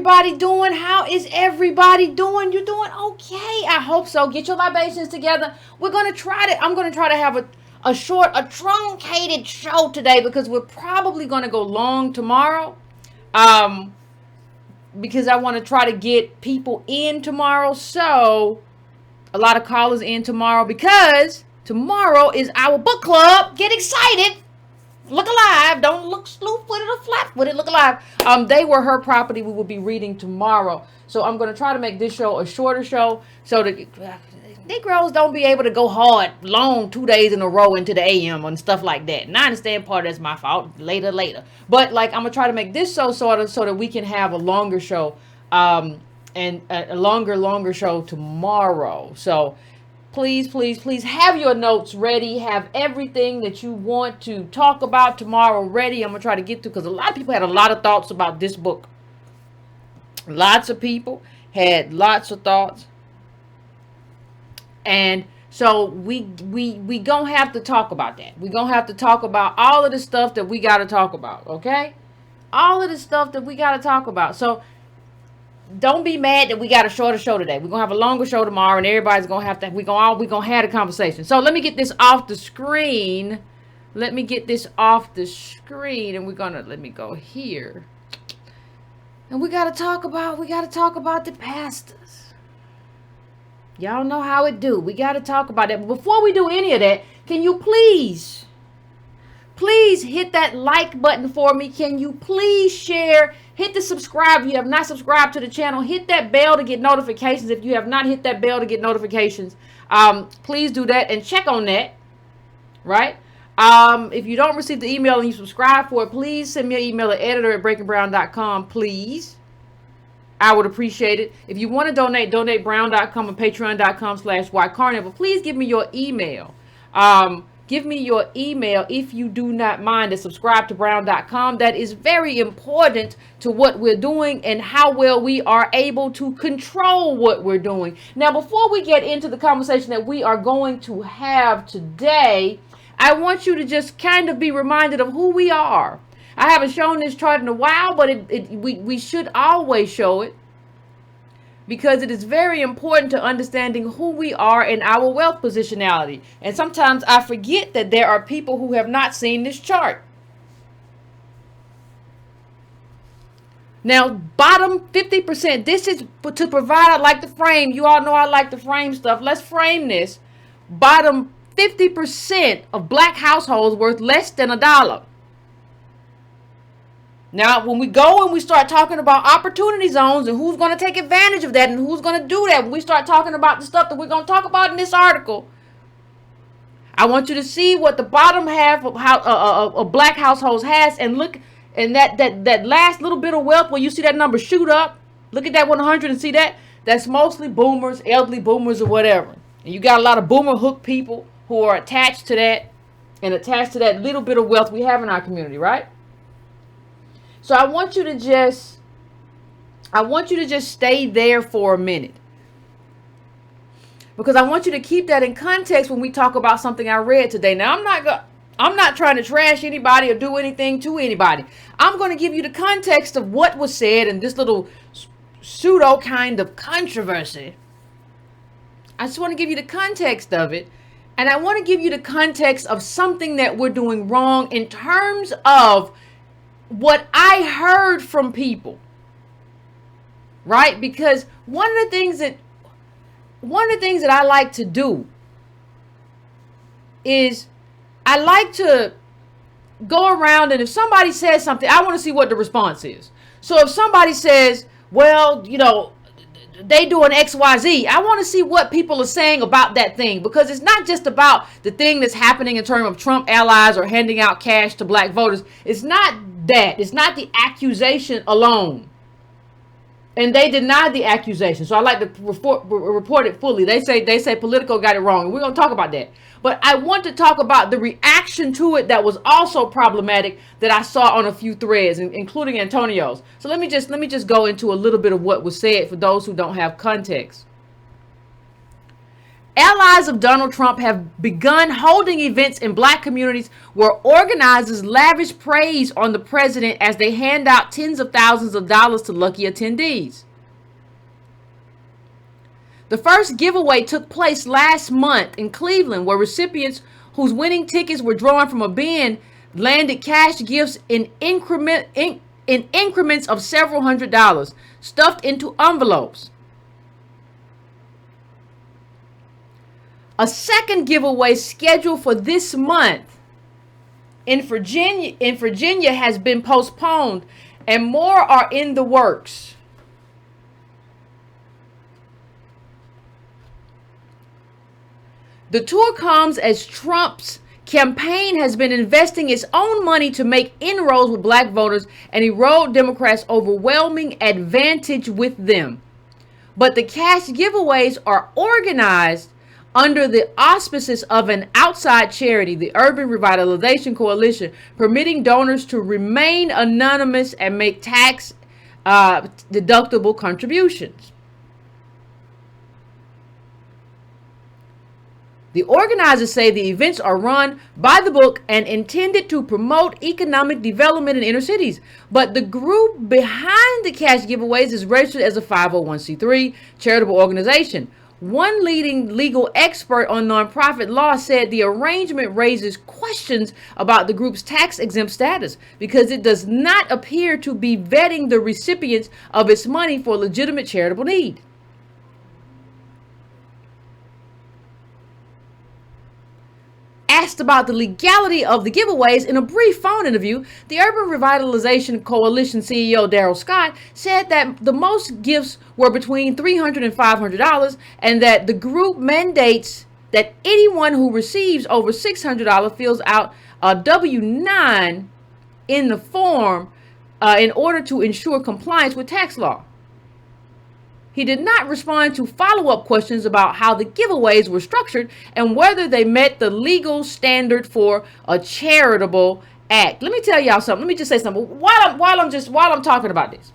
everybody doing? How is everybody doing? You're doing okay. I hope so. Get your libations together. I'm going to try to have a truncated show today because we're probably going to go long tomorrow. Because I want to try to get people in tomorrow. So a lot of callers in tomorrow because tomorrow is our book club. Get excited. Look alive. Don't look slew-footed or flat-footed. Look alive. They Were Her Property. We will be reading tomorrow. So I'm going to try to make this show a shorter show so that Negroes don't be able to go hard long 2 days in a row into the AM and stuff like that. And I understand part of that's my fault. Later. But like I'm going to try to make this show so that we can have a longer show and a longer show tomorrow. So please have your notes ready. Have everything that you want to talk about tomorrow ready. I'm going to try to get to because a lot of people had a lot of thoughts about this book. Lots of people had lots of thoughts. And so we gonna have to talk about that. We gonna have to talk about all of the stuff that we got to talk about, okay? All of the stuff that we got to talk about. So don't be mad that we got a shorter show today. We're gonna have a longer show tomorrow, and everybody's gonna have to. We gonna have a conversation. So let me get this off the screen. And let me go here. And we gotta talk about the pastors. Y'all know how it do. We got to talk about that. But before we do any of that, can you please hit that like button for me? Can you please share? Hit the subscribe if you have not subscribed to the channel. Hit that bell to get notifications if you have not hit that bell to get notifications. Please do that and check on that. Right? If you don't receive the email and you subscribe for it, please send me an email at editor@breakingbrown.com, please. I would appreciate it. If you want to donate brown.com and patreon.com/ycarney. But please give me your email. Give me your email if you do not mind to subscribe to brown.com. That is very important to what we're doing and how well we are able to control what we're doing. Now, before we get into the conversation that we are going to have today, I want you to just kind of be reminded of who we are. I haven't shown this chart in a while, but we should always show it because it is very important to understanding who we are and our wealth positionality. And sometimes I forget that there are people who have not seen this chart. Now, bottom 50%, this is to provide, I like to frame. You all know I like to frame stuff. Let's frame this. Bottom 50% of black households worth less than $1. Now, when we go and we start talking about opportunity zones and who's going to take advantage of that and who's going to do that, when we start talking about the stuff that we're going to talk about in this article, I want you to see what the bottom half of how black households has, and look, and that last little bit of wealth where you see that number shoot up. Look at that 100 and see that. That's mostly boomers, elderly boomers, or whatever. And you got a lot of boomer hook people who are attached to that and attached to that little bit of wealth we have in our community, right? So I want you to just stay there for a minute, because I want you to keep that in context when we talk about something I read today. Now, I'm not trying to trash anybody or do anything to anybody. I'm going to give you the context of what was said in this little pseudo kind of controversy. I just want to give you the context of it. And I want to give you the context of something that we're doing wrong in terms of what I heard from people, right? Because one of the things that I like to do is I like to go around, and if somebody says something, I want to see what the response is. So if somebody says, well, you know, they doing XYZ, I want to see what people are saying about that thing, because it's not just about the thing that's happening in terms of Trump allies or handing out cash to black voters. It's not that. It's not the accusation alone. And they denied the accusation. So I like to report it fully. They say Politico got it wrong. And we're going to talk about that. But I want to talk about the reaction to it that was also problematic that I saw on a few threads, including Antonio's. So let me just go into a little bit of what was said for those who don't have context. Allies of Donald Trump have begun holding events in black communities where organizers lavish praise on the president as they hand out tens of thousands of dollars to lucky attendees. The first giveaway took place last month in Cleveland, where recipients whose winning tickets were drawn from a bin landed cash gifts in increments of several $100s, stuffed into envelopes. A second giveaway scheduled for this month in Virginia has been postponed, and more are in the works. The tour comes as Trump's campaign has been investing its own money to make inroads with black voters and erode Democrats' overwhelming advantage with them. But the cash giveaways are organized under the auspices of an outside charity, the Urban Revitalization Coalition, permitting donors to remain anonymous and make tax deductible contributions. The organizers say the events are run by the book and intended to promote economic development in inner cities. But the group behind the cash giveaways is registered as a 501c3 charitable organization. One leading legal expert on nonprofit law said the arrangement raises questions about the group's tax-exempt status because it does not appear to be vetting the recipients of its money for legitimate charitable need. Asked about the legality of the giveaways in a brief phone interview, the Urban Revitalization Coalition CEO Daryl Scott said that the most gifts were between $300 and $500, and that the group mandates that anyone who receives over $600 fills out a W-9 in the form in order to ensure compliance with tax law. He did not respond to follow-up questions about how the giveaways were structured and whether they met the legal standard for a charitable act. Let me tell y'all something. Let me just say something. While I'm talking about this,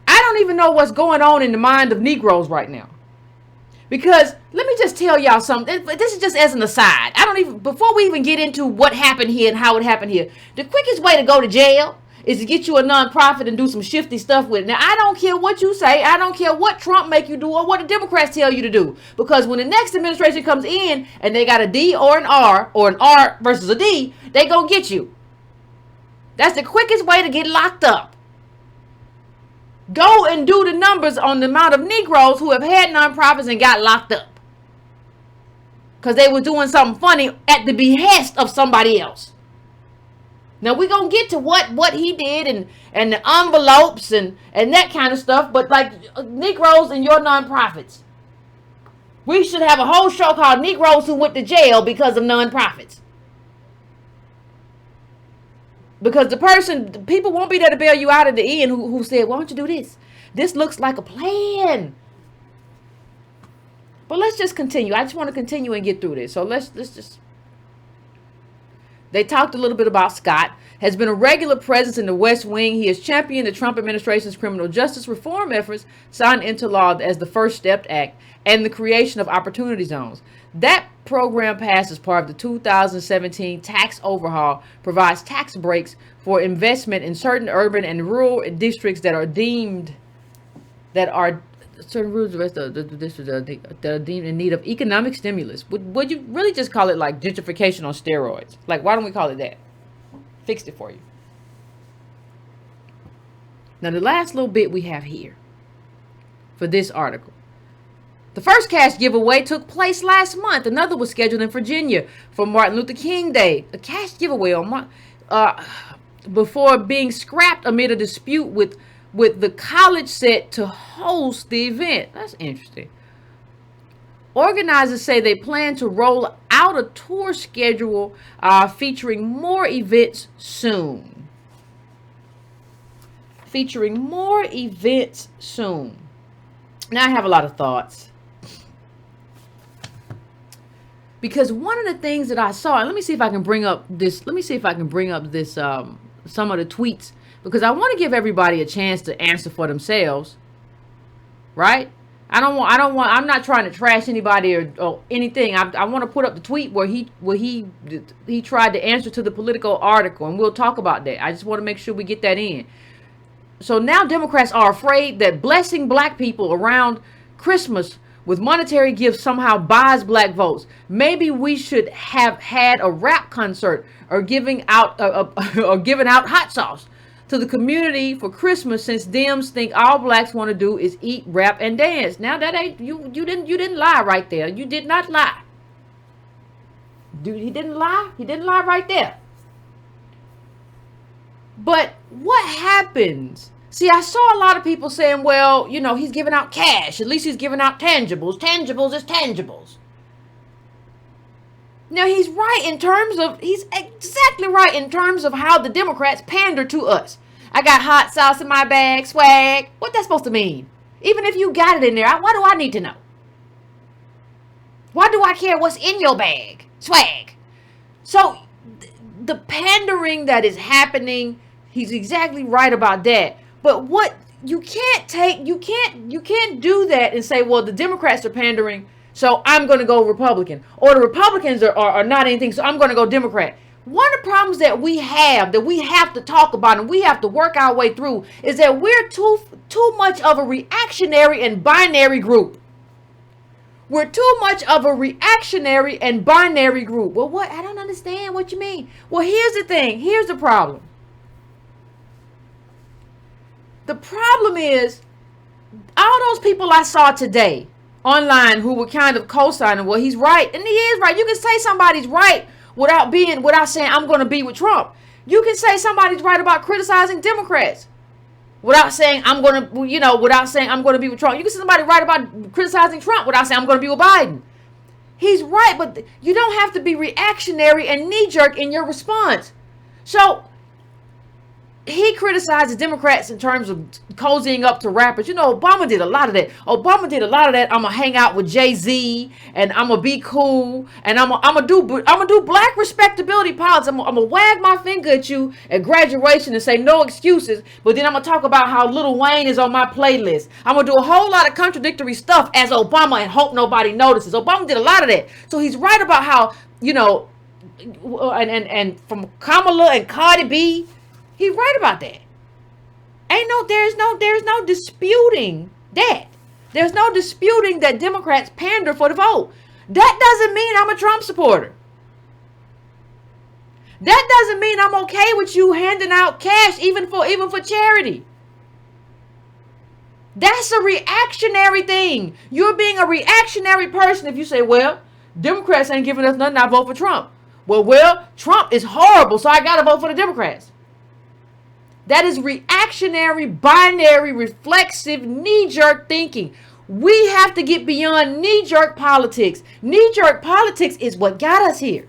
I don't even know what's going on in the mind of Negroes right now. Because let me just tell y'all something. This is just as an aside. Before we even get into what happened here and how it happened here, the quickest way to go to jail is to get you a nonprofit and do some shifty stuff with it. Now, I don't care what you say. I don't care what Trump make you do or what the Democrats tell you to do. Because when the next administration comes in and they got a D or an R versus a D, they gonna get you. That's the quickest way to get locked up. Go and do the numbers on the amount of Negroes who have had nonprofits and got locked up. Because they were doing something funny at the behest of somebody else. Now we're going to get to what he did and the envelopes and that kind of stuff. But like Negroes and your nonprofits. We should have a whole show called Negroes Who Went to Jail Because of Nonprofits. Because people won't be there to bail you out at the end who said, why don't you do this? This looks like a plan. But let's just continue. I just want to continue and get through this. So let's just... They talked a little bit about Scott. Has been a regular presence in the West Wing. He has championed the Trump administration's criminal justice reform efforts signed into law as the First Step Act and the creation of opportunity zones. That program passed as part of the 2017 tax overhaul, provides tax breaks for investment in certain urban and rural districts that are deemed certain rules the rest of the districts that are deemed in need of economic stimulus. Would you really just call it like gentrification on steroids? Like, why don't we call it that? Fixed it for you. Now, the last little bit we have here for this article. The first cash giveaway took place last month. Another was scheduled in Virginia for Martin Luther King Day. A cash giveaway on before being scrapped amid a dispute with the college set to host the event. That's interesting. Organizers say they plan to roll out a tour schedule featuring more events soon. Now I have a lot of thoughts. Because one of the things that I saw, and let me see if I can bring up this, some of the tweets, because I want to give everybody a chance to answer for themselves, right? I'm not trying to trash anybody or anything. I want to put up the tweet where he tried to answer to the Politico article, and we'll talk about that. I just want to make sure we get that in. So now Democrats are afraid that blessing black people around Christmas with monetary gifts somehow buys black votes. Maybe we should have had a rap concert or giving out hot sauce to the community for Christmas, since Dems think all blacks want to do is eat, rap, and dance. Now that ain't you didn't lie right there. You did not lie. Dude, he didn't lie. He didn't lie right there. But what happens? See, I saw a lot of people saying, well, you know, he's giving out cash. At least he's giving out tangibles. Tangibles is tangibles. Now, he's exactly right in terms of how the Democrats pander to us. I got hot sauce in my bag, swag. What that's supposed to mean? Even if you got it in there, why do I need to know? Why do I care what's in your bag? Swag. So, the pandering that is happening, he's exactly right about that. But what you can't do that and say, well, the Democrats are pandering, so I'm going to go Republican. Or the Republicans are not anything, so I'm going to go Democrat. One of the problems that we have to talk about and we have to work our way through is that we're too much of a reactionary and binary group. We're too much of a reactionary and binary group. Well, what? I don't understand what you mean. Well, here's the thing. Here's the problem. The problem is all those people I saw today online who were kind of co-signing, well, he's right. And he is right. You can say somebody's right without saying I'm going to be with Trump. You can say somebody's right about criticizing Democrats without saying I'm going to be with Trump. You can say somebody right about criticizing Trump without saying I'm going to be with Biden. He's right, but you don't have to be reactionary and knee-jerk in your response. So he criticizes Democrats in terms of cozying up to rappers. You know, Obama did a lot of that. I'm going to hang out with Jay-Z and I'm going to be cool and I'm going to do black respectability politics. I'm going to wag my finger at you at graduation and say no excuses, but then I'm going to talk about how Lil Wayne is on my playlist. I'm going to do a whole lot of contradictory stuff as Obama and hope nobody notices. Obama did a lot of that. So he's right about how, you know, and from Kamala and Cardi B, he's right about that. There's no disputing that. There's no disputing that Democrats pander for the vote. That doesn't mean I'm a Trump supporter. That doesn't mean I'm okay with you handing out cash even for charity. That's a reactionary thing. You're being a reactionary person if you say, well, Democrats ain't giving us nothing, I vote for Trump. Well, Trump is horrible, so I gotta vote for the Democrats. That is reactionary, binary, reflexive, knee-jerk thinking. We have to get beyond knee-jerk politics. Knee-jerk politics is what got us here.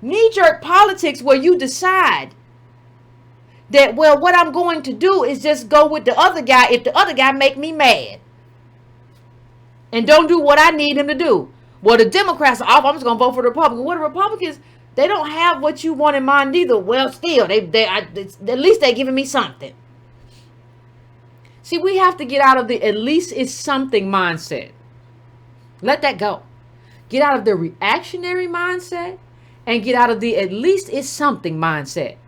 Knee-jerk politics where you decide that, well, what I'm going to do is just go with the other guy if the other guy make me mad. And don't do what I need him to do. Well, the Democrats are off. I'm just going to vote for the Republicans. Well, the Republicans, they don't have what you want in mind either. Well, still, at least they're giving me something. See, we have to get out of the at least it's something mindset. Let that go. Get out of the reactionary mindset and get out of the at least it's something mindset.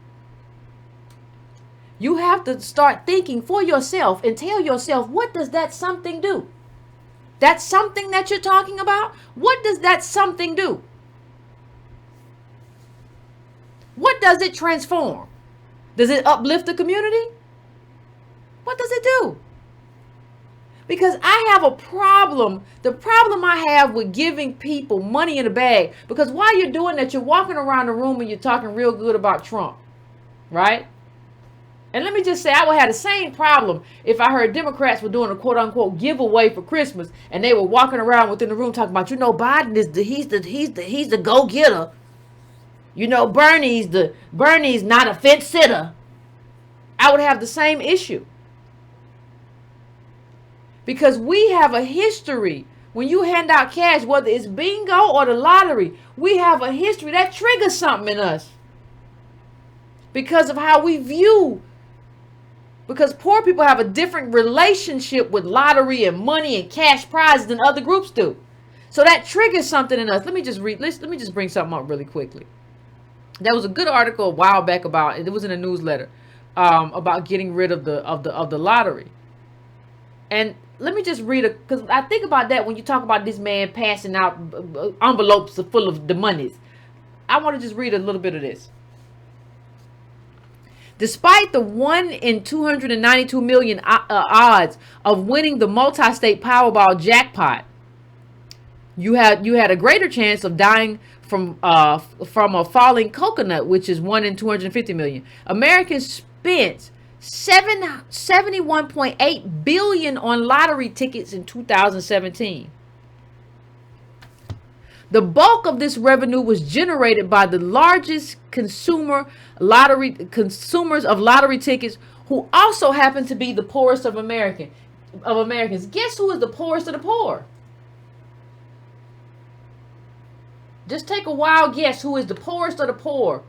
You have to start thinking for yourself and tell yourself, what does that something do? That something that you're talking about, what does that something do? What does it transform? Does it uplift the community? What does it do? Because I have a problem. The problem I have with giving people money in a bag, because while you're doing that, you're walking around the room and you're talking real good about Trump, right? And let me just say, I would have the same problem if I heard Democrats were doing a quote unquote giveaway for Christmas and they were walking around within the room talking about, you know, Biden is he's the go-getter. You know, Bernie's not a fence sitter. I would have the same issue. Because we have a history. When you hand out cash, whether it's bingo or the lottery, we have a history that triggers something in us. Because of how we view Because poor people have a different relationship with lottery and money and cash prizes than other groups do. So that triggers something in us. Let me just bring something up really quickly. There was a good article a while back about it was in a newsletter about getting rid of the lottery. And let me just read it, because I think about that when you talk about this man passing out envelopes full of the monies. I want to just read a little bit of this. Despite the 1 in 292 million odds of winning the multi-state Powerball jackpot, you had a greater chance of dying from a falling coconut, which is 1 in 250 million. Americans spent $71.8 billion on lottery tickets in 2017. The bulk of this revenue was generated by the largest consumers of lottery tickets, who also happen to be the poorest of Americans. Guess who is the poorest of the poor? Just take a wild guess who is the poorest of the poor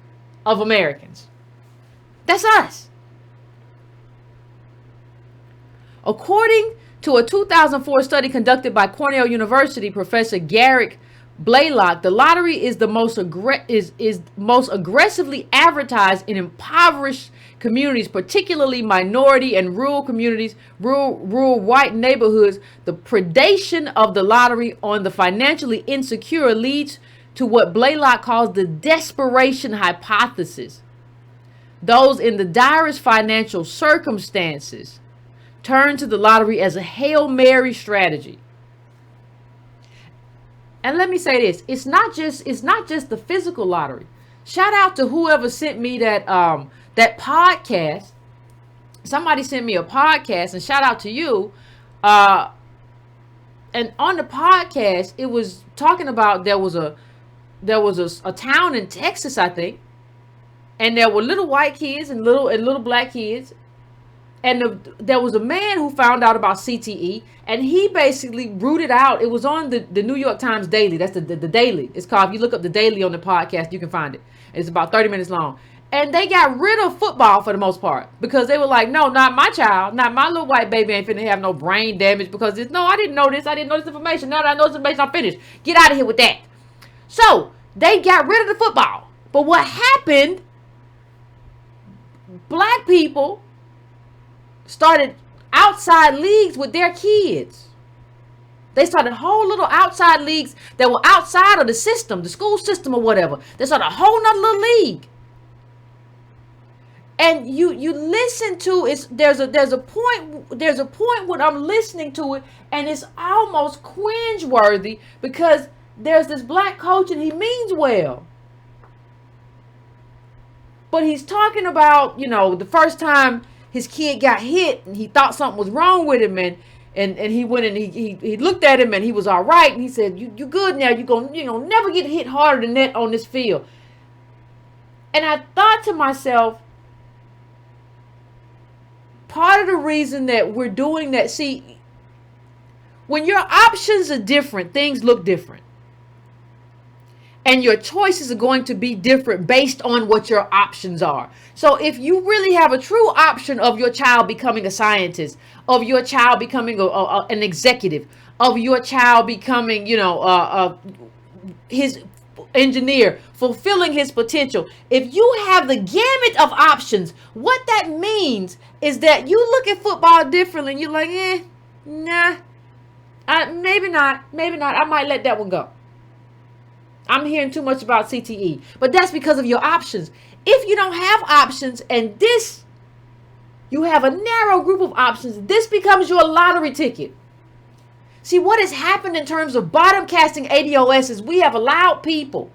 of Americans. That's us. According to a 2004 study conducted by Cornell University Professor Garrick Blaylock, the lottery is the most aggressively advertised in impoverished communities, particularly minority and rural communities, rural white neighborhoods. The predation of the lottery on the financially insecure leads to what Blaylock calls the desperation hypothesis. Those in the direst financial circumstances turn to the lottery as a Hail Mary strategy. And let me say this, it's not just the physical lottery. Shout out to whoever sent me that podcast. Somebody sent me a podcast, and shout out to you. And on the podcast, it was talking about there was a town in Texas, I think, and there were little white kids and little black kids. And there was a man who found out about CTE, and he basically rooted out. It was on the New York Times Daily. That's the Daily. It's called, if you look up the Daily on the podcast, you can find it. It's about 30 minutes long. And they got rid of football for the most part, because they were like, no, not my child. Not my little white baby ain't finna have no brain damage because no, I didn't know this. I didn't know this information. Now that I know this information, I'm finished. Get out of here with that. So they got rid of the football. But what happened, black people started outside leagues with their kids. They started whole little outside leagues that were outside of the system, the school system or whatever. They started a whole nother little league. And you listen to it, there's a point when I'm listening to it, and it's almost cringeworthy, because there's this black coach and he means well. But he's talking about, the first time his kid got hit and he thought something was wrong with him, and he went and he looked at him and he was all right, and he said, you good now, you gonna never get hit harder than that on this field. And I thought to myself, part of the reason that we're doing that, see, when your options are different, things look different. And your choices are going to be different based on what your options are. So if you really have a true option of your child becoming a scientist, of your child becoming an executive, of your child becoming, his engineer, fulfilling his potential. If you have the gamut of options, what that means is that you look at football differently. And you're like, nah, maybe not. I might let that one go. I'm hearing too much about CTE, but that's because of your options. If you don't have options, and you have a narrow group of options, this becomes your lottery ticket. See, what has happened in terms of bottom casting ADOS is we have allowed people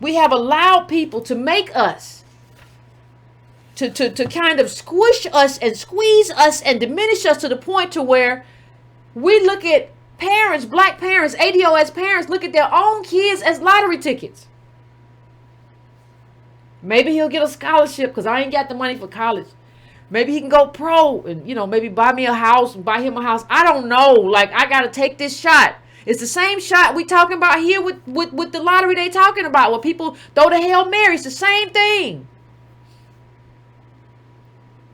to make us, to kind of squish us and squeeze us and diminish us to the point to where we look at parents, black parents, ADOS parents, look at their own kids as lottery tickets. Maybe he'll get a scholarship because I ain't got the money for college. Maybe he can go pro and, maybe buy me a house and buy him a house. I don't know. Like, I got to take this shot. It's the same shot we talking about here with the lottery they talking about, where people throw the Hail Mary. It's the same thing.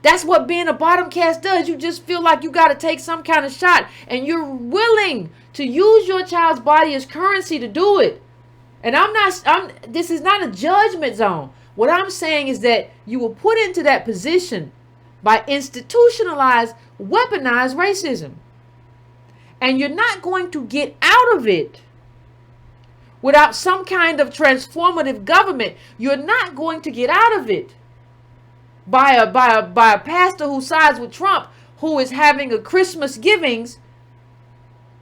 That's what being a bottom caste does. You just feel like you got to take some kind of shot, and you're willing to use your child's body as currency to do it. And this is not a judgment zone. What I'm saying is that you will put into that position by institutionalized, weaponized racism. And you're not going to get out of it without some kind of transformative government. You're not going to get out of it by a pastor who sides with Trump, who is having a Christmas givings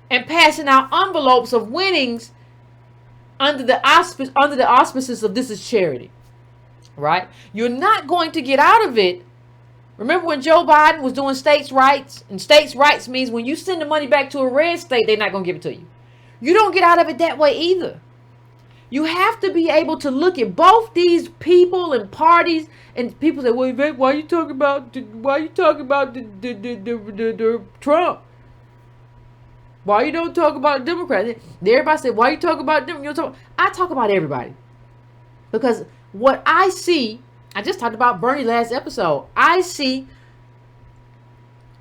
and passing out envelopes of winnings under the auspices of this is charity. Right? You're not going to get out of it. Remember when Joe Biden was doing states' rights? And states' rights means when you send the money back to a red state, they're not going to give it to you. You don't get out of it that way either. You have to be able to look at both these people and parties, and people say, "Well, Yvette, why are you talking about the Trump? Why you don't talk about Democrats?" Everybody said, "Why you talk about them?" I talk about everybody because what I see, I just talked about Bernie last episode. I see,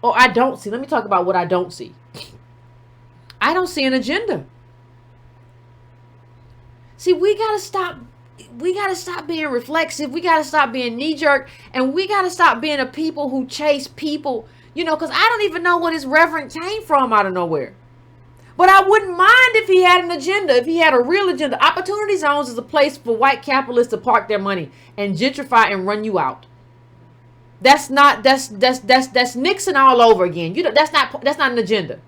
or I don't see. Let me talk about what I don't see. I don't see an agenda. See, we gotta stop being reflexive. We gotta stop being knee-jerk, and we gotta stop being a people who chase people, because I don't even know where this reverend came from out of nowhere. But I wouldn't mind if he had an agenda, if he had a real agenda. Opportunity zones is a place for white capitalists to park their money and gentrify and run you out. That's Nixon all over again. That's not an agenda.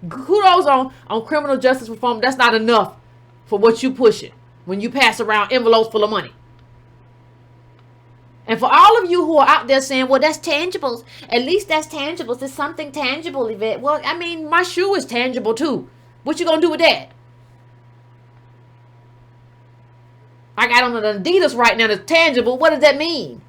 Kudos on criminal justice reform. That's not enough for what you pushing when you pass around envelopes full of money. And for all of you who are out there saying, "Well, that's tangibles. At least that's tangibles. It's something tangible, Yvette." Well, I mean, my shoe is tangible too. What you gonna do with that? I got on an Adidas right now that's tangible. What does that mean?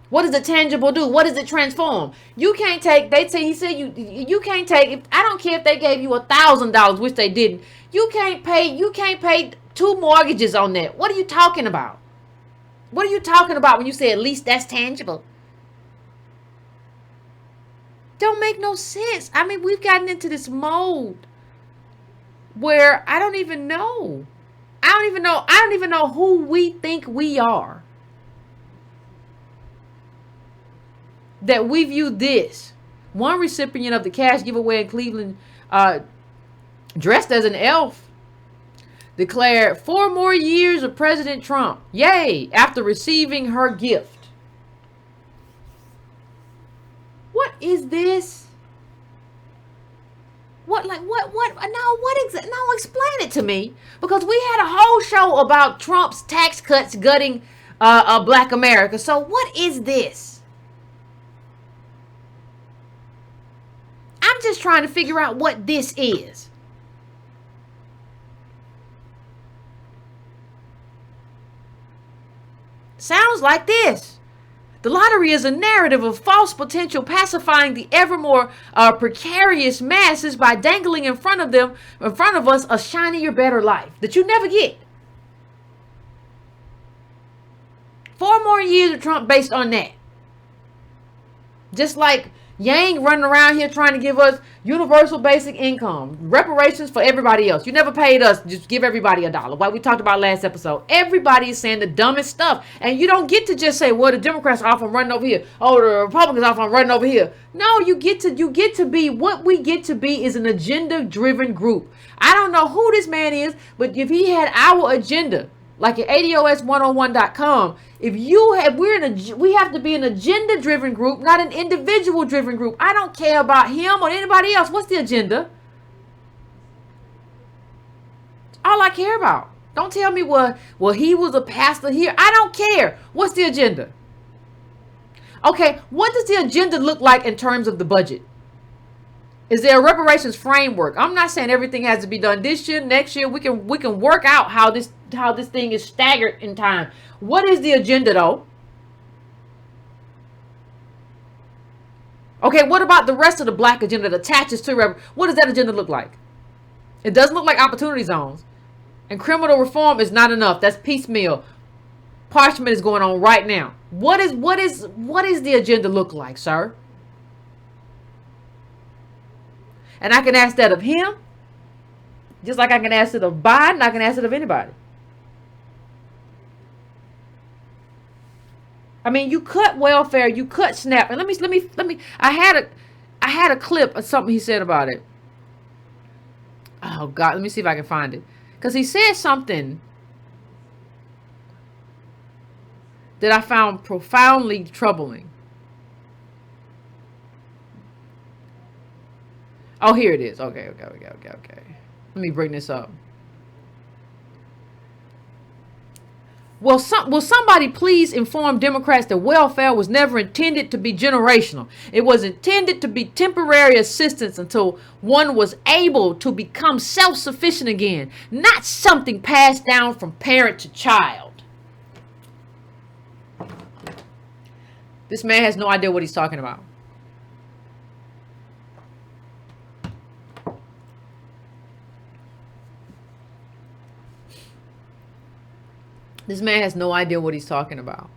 What does the tangible do? What does it transform? You can't take, he said you can't take, I don't care if they gave you $1,000, which they didn't. You can't pay 2 mortgages on that. What are you talking about? What are you talking about when you say at least that's tangible? Don't make no sense. I mean, we've gotten into this mode where I don't even know who we think we are. That we view this. One recipient of the cash giveaway in Cleveland, dressed as an elf, declared 4 more years of President Trump. Yay! After receiving her gift. What is this? No, explain it to me. Because we had a whole show about Trump's tax cuts gutting Black America. So what is this? I'm just trying to figure out what this is. Sounds like this. The lottery is a narrative of false potential, pacifying the ever more precarious masses by dangling in front of us, a shinier, better life that you never get. 4 more years of Trump based on that. Just like Yang running around here trying to give us universal basic income, reparations for everybody else. You never paid us, just give everybody $1. Like we talked about last episode. Everybody is saying the dumbest stuff. And you don't get to just say, "Well, the Democrats are off, I'm running over here. Oh, the Republicans are off, I'm running over here." No, you get to be, what we get to be is an agenda-driven group. I don't know who this man is, but if he had our agenda, like at ADOS101.com, we have to be an agenda-driven group, not an individual-driven group. I don't care about him or anybody else. What's the agenda? All I care about. Don't tell me, well, he was a pastor here. I don't care. What's the agenda? Okay, what does the agenda look like in terms of the budget? Is there a reparations framework? I'm not saying everything has to be done this year, next year. We can work out how this thing is staggered in time. What is the agenda though? Okay, what about the rest of the black agenda that attaches to what does that agenda look like? It doesn't look like opportunity zones. And criminal reform is not enough. That's piecemeal. parchment is going on right now. What is the agenda look like, sir? And I can ask that of him, just like I can ask it of Biden. I can ask it of anybody. I mean, you cut welfare, you cut SNAP, and let me. I had a clip of something he said about it. Oh God, let me see if I can find it, because he said something that I found profoundly troubling. Oh, here it is. Okay. Let me bring this up. Will somebody please inform Democrats that welfare was never intended to be generational? It was intended to be temporary assistance until one was able to become self-sufficient again, not something passed down from parent to child. This man has no idea what he's talking about. This man has no idea what he's talking about.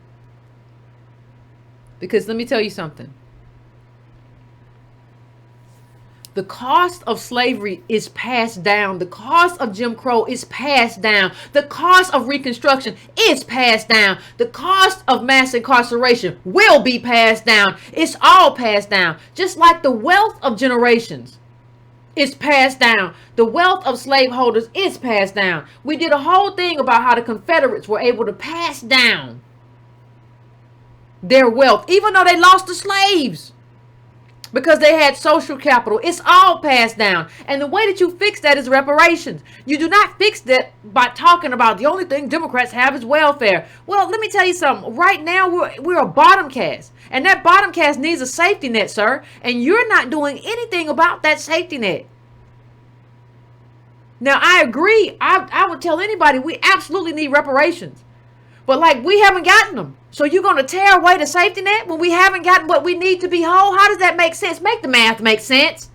Because let me tell you something. The cost of slavery is passed down. The cost of Jim Crow is passed down. The cost of Reconstruction is passed down. The cost of mass incarceration will be passed down. It's all passed down. Just like the wealth of generations is passed down. The wealth of slaveholders is passed down. We did a whole thing about how the Confederates were able to pass down their wealth, even though they lost the slaves, because they had social capital. It's all passed down. And the way that you fix that is reparations. You do not fix that by talking about the only thing Democrats have is welfare. Well, let me tell you something. Right now, we're a bottom caste. And that bottom caste needs a safety net, sir. And you're not doing anything about that safety net. Now, I agree. I would tell anybody we absolutely need reparations. But like, we haven't gotten them. So you're going to tear away the safety net when we haven't gotten what we need to be whole? How does that make sense? Make the math make sense.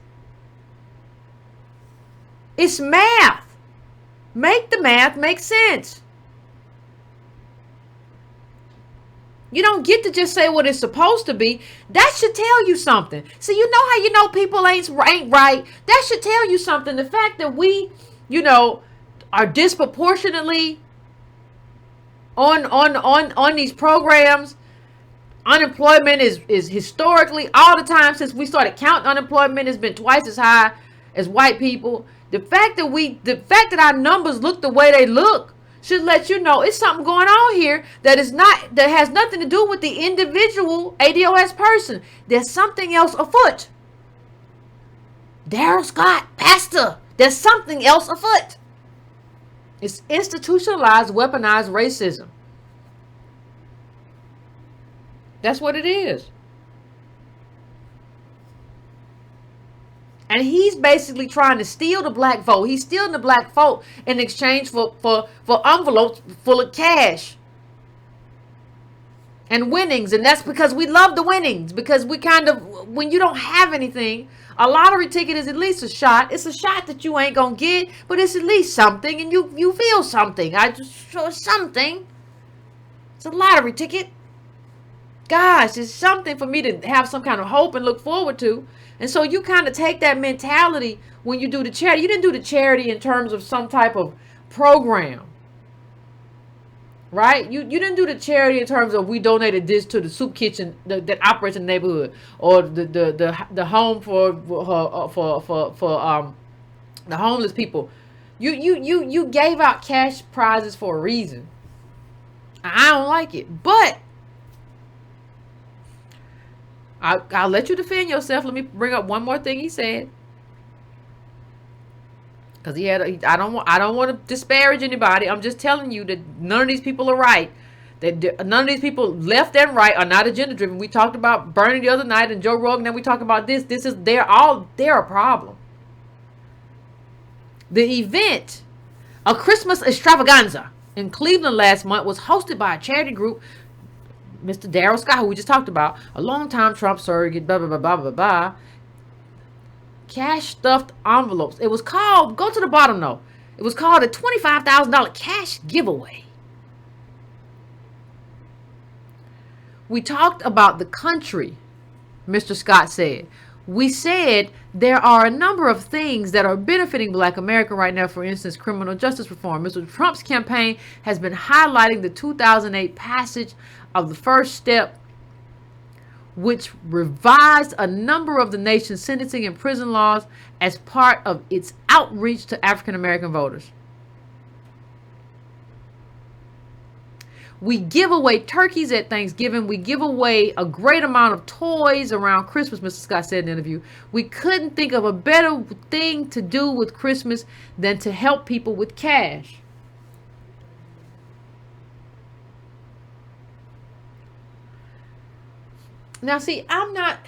It's math. Make the math make sense. You don't get to just say what it's supposed to be. That should tell you something. See, you know how you know people ain't right? That should tell you something. The fact that we, are disproportionately on these programs. Unemployment is historically, all the time since we started counting unemployment, has been twice as high as white people. The fact that our numbers look the way they look should let you know it's something going on here that has nothing to do with the individual ADOS person. There's something else afoot. Daryl Scott, pastor, there's something else afoot. It's institutionalized, weaponized racism. That's what it is. And he's basically trying to steal the black vote. He's stealing the black vote in exchange for envelopes full of cash and winnings. And that's because we love the winnings. Because we when you don't have anything, a lottery ticket is at least a shot. It's a shot that you ain't gonna get, but it's at least something, and you feel something. Something. It's a lottery ticket. Gosh, it's something for me to have some kind of hope and look forward to. And so you kind of take that mentality when you do the charity. You didn't do the charity in terms of some type of program, right? You didn't do the charity in terms of we donated this to the soup kitchen that operates in the neighborhood, or the home for the homeless people. You gave out cash prizes for a reason. I don't like it, but I'll let you defend yourself. Let me bring up one more thing he said, because I don't want to disparage anybody. I'm just telling you that none of these people are right. That none of these people, left and right, are not agenda driven. We talked about Bernie the other night and Joe Rogan. Then we talked about this. They're a problem. The event, a Christmas extravaganza in Cleveland last month, was hosted by a charity group, Mr. Daryl Scott, who we just talked about, a longtime Trump surrogate, blah, blah, blah, blah, blah, blah. Cash stuffed envelopes. It was called, go to the bottom though, it was called a $25,000 cash giveaway. We talked about the country, Mr. Scott said. We said there are a number of things that are benefiting Black America right now. For instance, criminal justice reform. Mr. Trump's campaign has been highlighting the 2008 passage of the First Step, which revised a number of the nation's sentencing and prison laws as part of its outreach to African American voters. We give away turkeys at Thanksgiving. We give away a great amount of toys around Christmas, Mr. Scott said in the interview. We couldn't think of a better thing to do with Christmas than to help people with cash. Now, see, I'm not...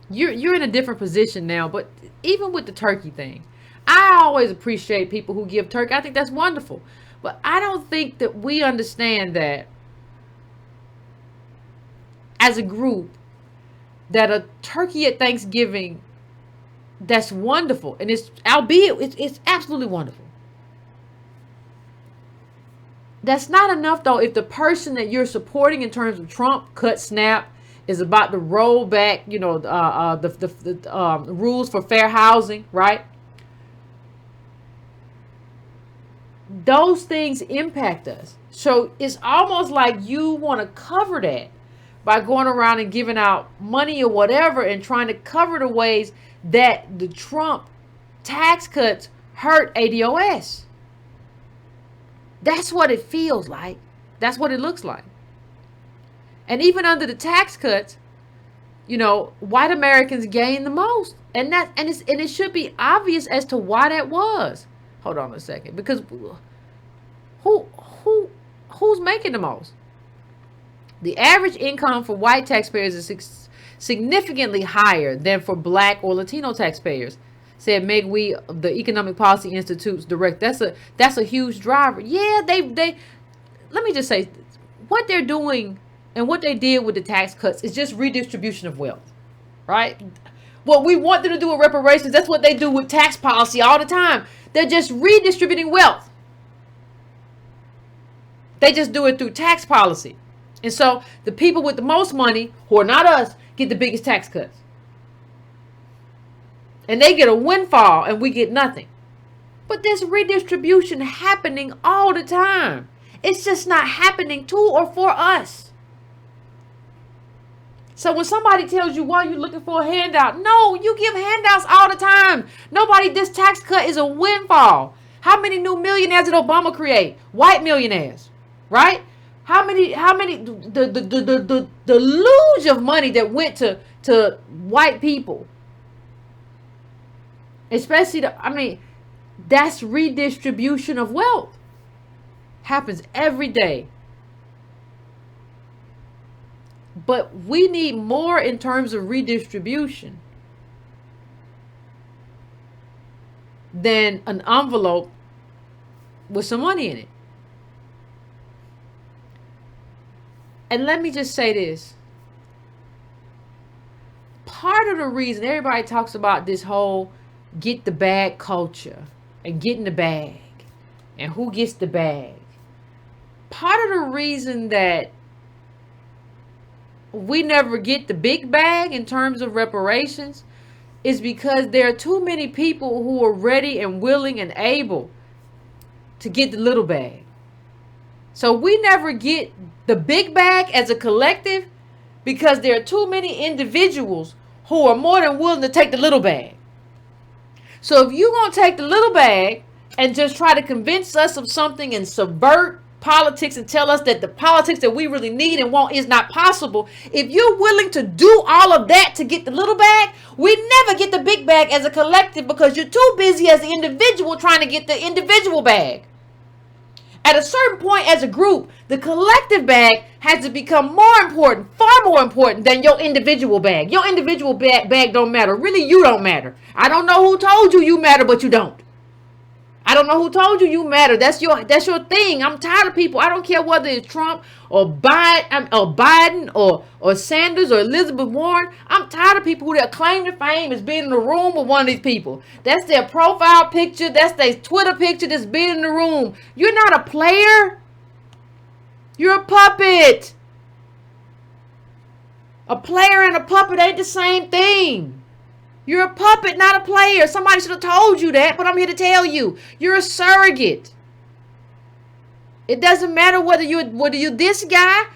You're in a different position now, but even with the turkey thing, I always appreciate people who give turkey. I think that's wonderful. But I don't think that we understand that as a group, that a turkey at Thanksgiving, that's wonderful. And it's absolutely wonderful. That's not enough, though, if the person that you're supporting in terms of Trump, cut, snap, is about to roll back, the rules for fair housing, right? Those things impact us. So it's almost like you want to cover that by going around and giving out money or whatever and trying to cover the ways that the Trump tax cuts hurt ADOS. That's what it feels like. That's what it looks like. And even under the tax cuts, white Americans gain the most. And it should be obvious as to why that was. Hold on a second, because who's making the most? The average income for white taxpayers is significantly higher than for Black or Latino taxpayers, said Meg Wee, the Economic Policy Institute's director. That's a huge driver. Yeah, they let me just say, what they're doing and what they did with the tax cuts is just redistribution of wealth, right? What we want them to do with reparations, that's what they do with tax policy all the time. They're just redistributing wealth. They just do it through tax policy. And so the people with the most money, who are not us, get the biggest tax cuts. And they get a windfall and we get nothing. But there's redistribution happening all the time. It's just not happening to or for us. So when somebody tells you why you're looking for a handout, no, you give handouts all the time. This tax cut is a windfall. How many new millionaires did Obama create? White millionaires, right? How many, the luge of money that went to white people. Especially, that's redistribution of wealth. Happens every day. But we need more in terms of redistribution than an envelope with some money in it. And let me just say this. Part of the reason everybody talks about this whole get the bag culture and getting the bag and who gets the bag. Part of the reason that we never get the big bag in terms of reparations is because there are too many people who are ready and willing and able to get the little bag. So we never get the big bag as a collective because there are too many individuals who are more than willing to take the little bag. So if you're going to take the little bag and just try to convince us of something and subvert politics and tell us that the politics that we really need and want is not possible, if you're willing to do all of that to get the little bag, we never get the big bag as a collective because you're too busy as the individual trying to get the individual bag. At a certain point as a group, the collective bag has to become more important, far more important than your individual bag. Your individual bag don't matter. Really, you don't matter. I don't know who told you matter, but you don't. I don't know who told you matter. That's your thing. I'm tired of people. I don't care whether it's Trump or Biden or Sanders or Elizabeth Warren. I'm tired of people who claim to fame as being in the room with one of these people. That's their profile picture. That's their Twitter picture that's being in the room. You're not a player. You're a puppet. A player and a puppet ain't the same thing. You're a puppet, not a player. Somebody should have told you that, but I'm here to tell you. You're a surrogate. It doesn't matter whether you're this guy,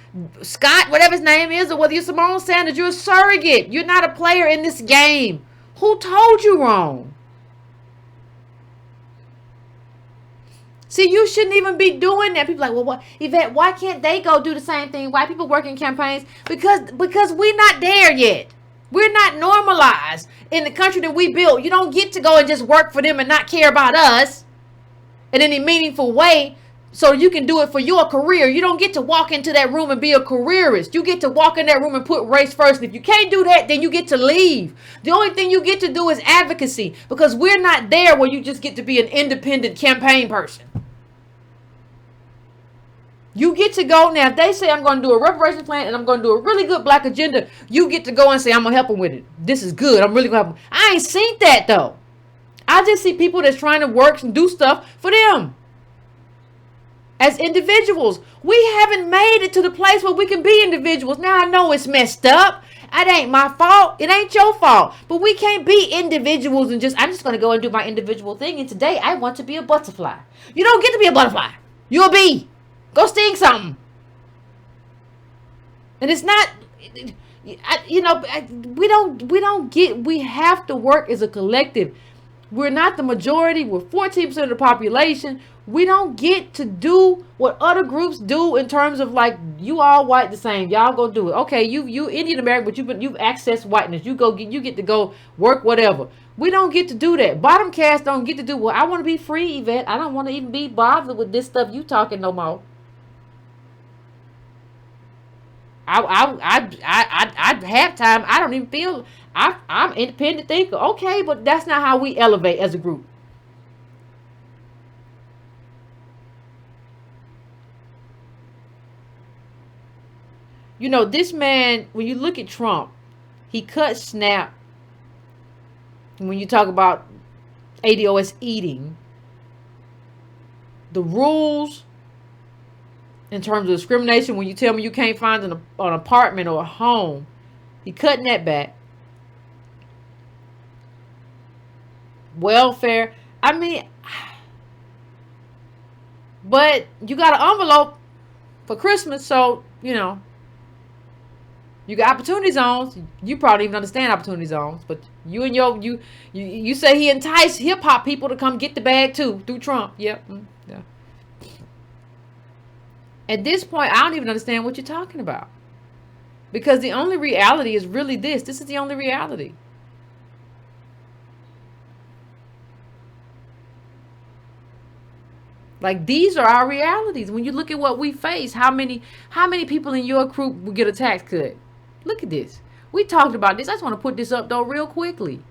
Scott, whatever his name is, or whether you're Simone Sanders. You're a surrogate. You're not a player in this game. Who told you wrong? See, you shouldn't even be doing that. People are like, well, what, Yvette, why can't they go do the same thing? Why people work in campaigns? Because we're not there yet. We're not normalized in the country that we built. You don't get to go and just work for them and not care about us in any meaningful way so you can do it for your career. You don't get to walk into that room and be a careerist. You get to walk in that room and put race first. And if you can't do that, then you get to leave. The only thing you get to do is advocacy, because we're not there where you just get to be an independent campaign person. You get to go now. If they say I'm going to do a reparations plan and I'm going to do a really good black agenda, you get to go and say I'm going to help them with it. This is good. I'm really going to help them. I ain't seen that though. I just see people that's trying to work and do stuff for them. As individuals, we haven't made it to the place where we can be individuals. Now I know it's messed up. It ain't my fault. It ain't your fault. But we can't be individuals and I'm just going to go and do my individual thing. And today I want to be a butterfly. You don't get to be a butterfly. You're a bee. Go sting something. And it's not, we have to work as a collective. We're not the majority. We're 14% of the population. We don't get to do what other groups do in terms of like, you all white the same. Y'all go do it. Okay, you Indian American, but you've accessed whiteness. You get to go work whatever. We don't get to do that. Bottom caste don't get to do, well, I want to be free, Yvette. I don't want to even be bothered with this stuff you talking no more. I have time. I don't even feel I'm independent thinker. Okay, but that's not how we elevate as a group. You know, this man, when you look at Trump, he cut SNAP. When you talk about ADOS eating, the rules in terms of discrimination, when you tell me you can't find an apartment or a home, he cutting that back. Welfare, I mean, but you got an envelope for Christmas, so, you know, you got opportunity zones. You probably even understand opportunity zones, but you and you say he enticed hip hop people to come get the bag too through Trump. Yep. Yeah. At this point, I don't even understand what you're talking about. Because the only reality is really this. This is the only reality. Like, these are our realities. When you look at what we face, how many people in your group will get a tax cut? Look at this. We talked about this. I just want to put this up though real quickly.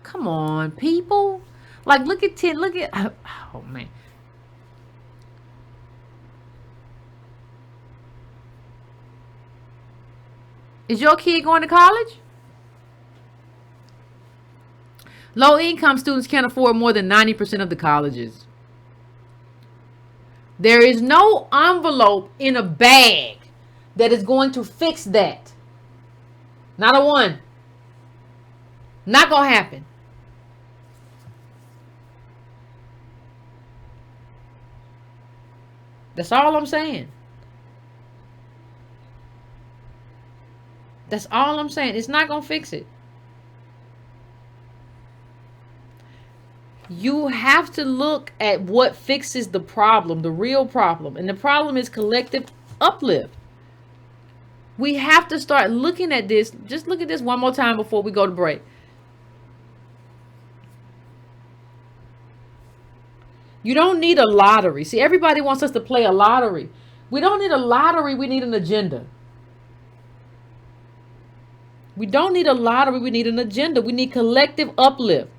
Come on, people. Like, look at oh man. Is your kid going to college? Low-income students can't afford more than 90% of the colleges. There is no envelope in a bag that is going to fix that. Not a one. Not going to happen. That's all I'm saying. That's all I'm saying. It's not going to fix it. You have to look at what fixes the problem, the real problem. And the problem is collective uplift. We have to start looking at this. Just look at this one more time before we go to break. You don't need a lottery. See, everybody wants us to play a lottery. We don't need a lottery. We need an agenda. We don't need a lottery. We need an agenda. We need collective uplift.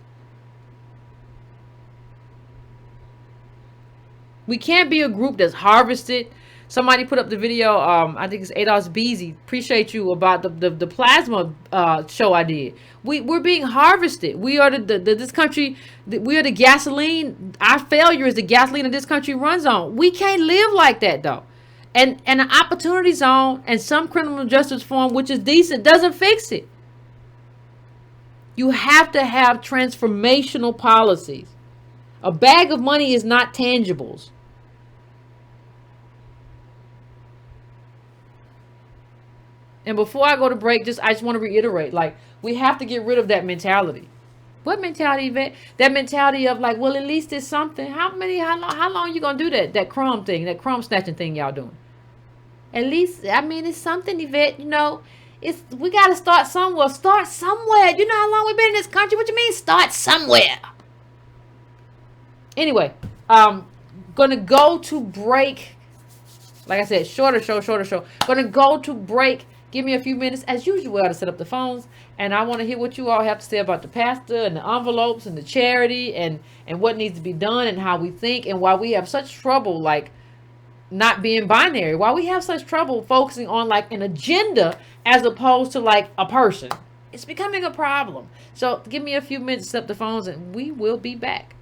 We can't be a group that's harvested Somebody put up the video. I think it's Adolph's Beasy. Appreciate you about the plasma show I did. We're being harvested. We are this country. We are the gasoline. Our failure is the gasoline that this country runs on. We can't live like that though. And an opportunity zone and some criminal justice reform, which is decent, doesn't fix it. You have to have transformational policies. A bag of money is not tangibles. And before I go to break, I just want to reiterate, like, we have to get rid of that mentality. What mentality, Yvette? That mentality of like, well, at least it's something. How long you gonna do that crumb thing, that crumb snatching thing y'all doing? At least, I mean, it's something, Yvette. You know, we got to start somewhere. Start somewhere. You know how long we've been in this country? What you mean, start somewhere? Anyway, gonna go to break. Like I said, shorter show. Gonna go to break. Give me a few minutes, as usual, to set up the phones. And I want to hear what you all have to say about the pastor and the envelopes and the charity and what needs to be done and how we think and why we have such trouble, like, not being binary, why we have such trouble focusing on like an agenda as opposed to like a person. It's becoming a problem. So give me a few minutes to set up the phones and we will be back.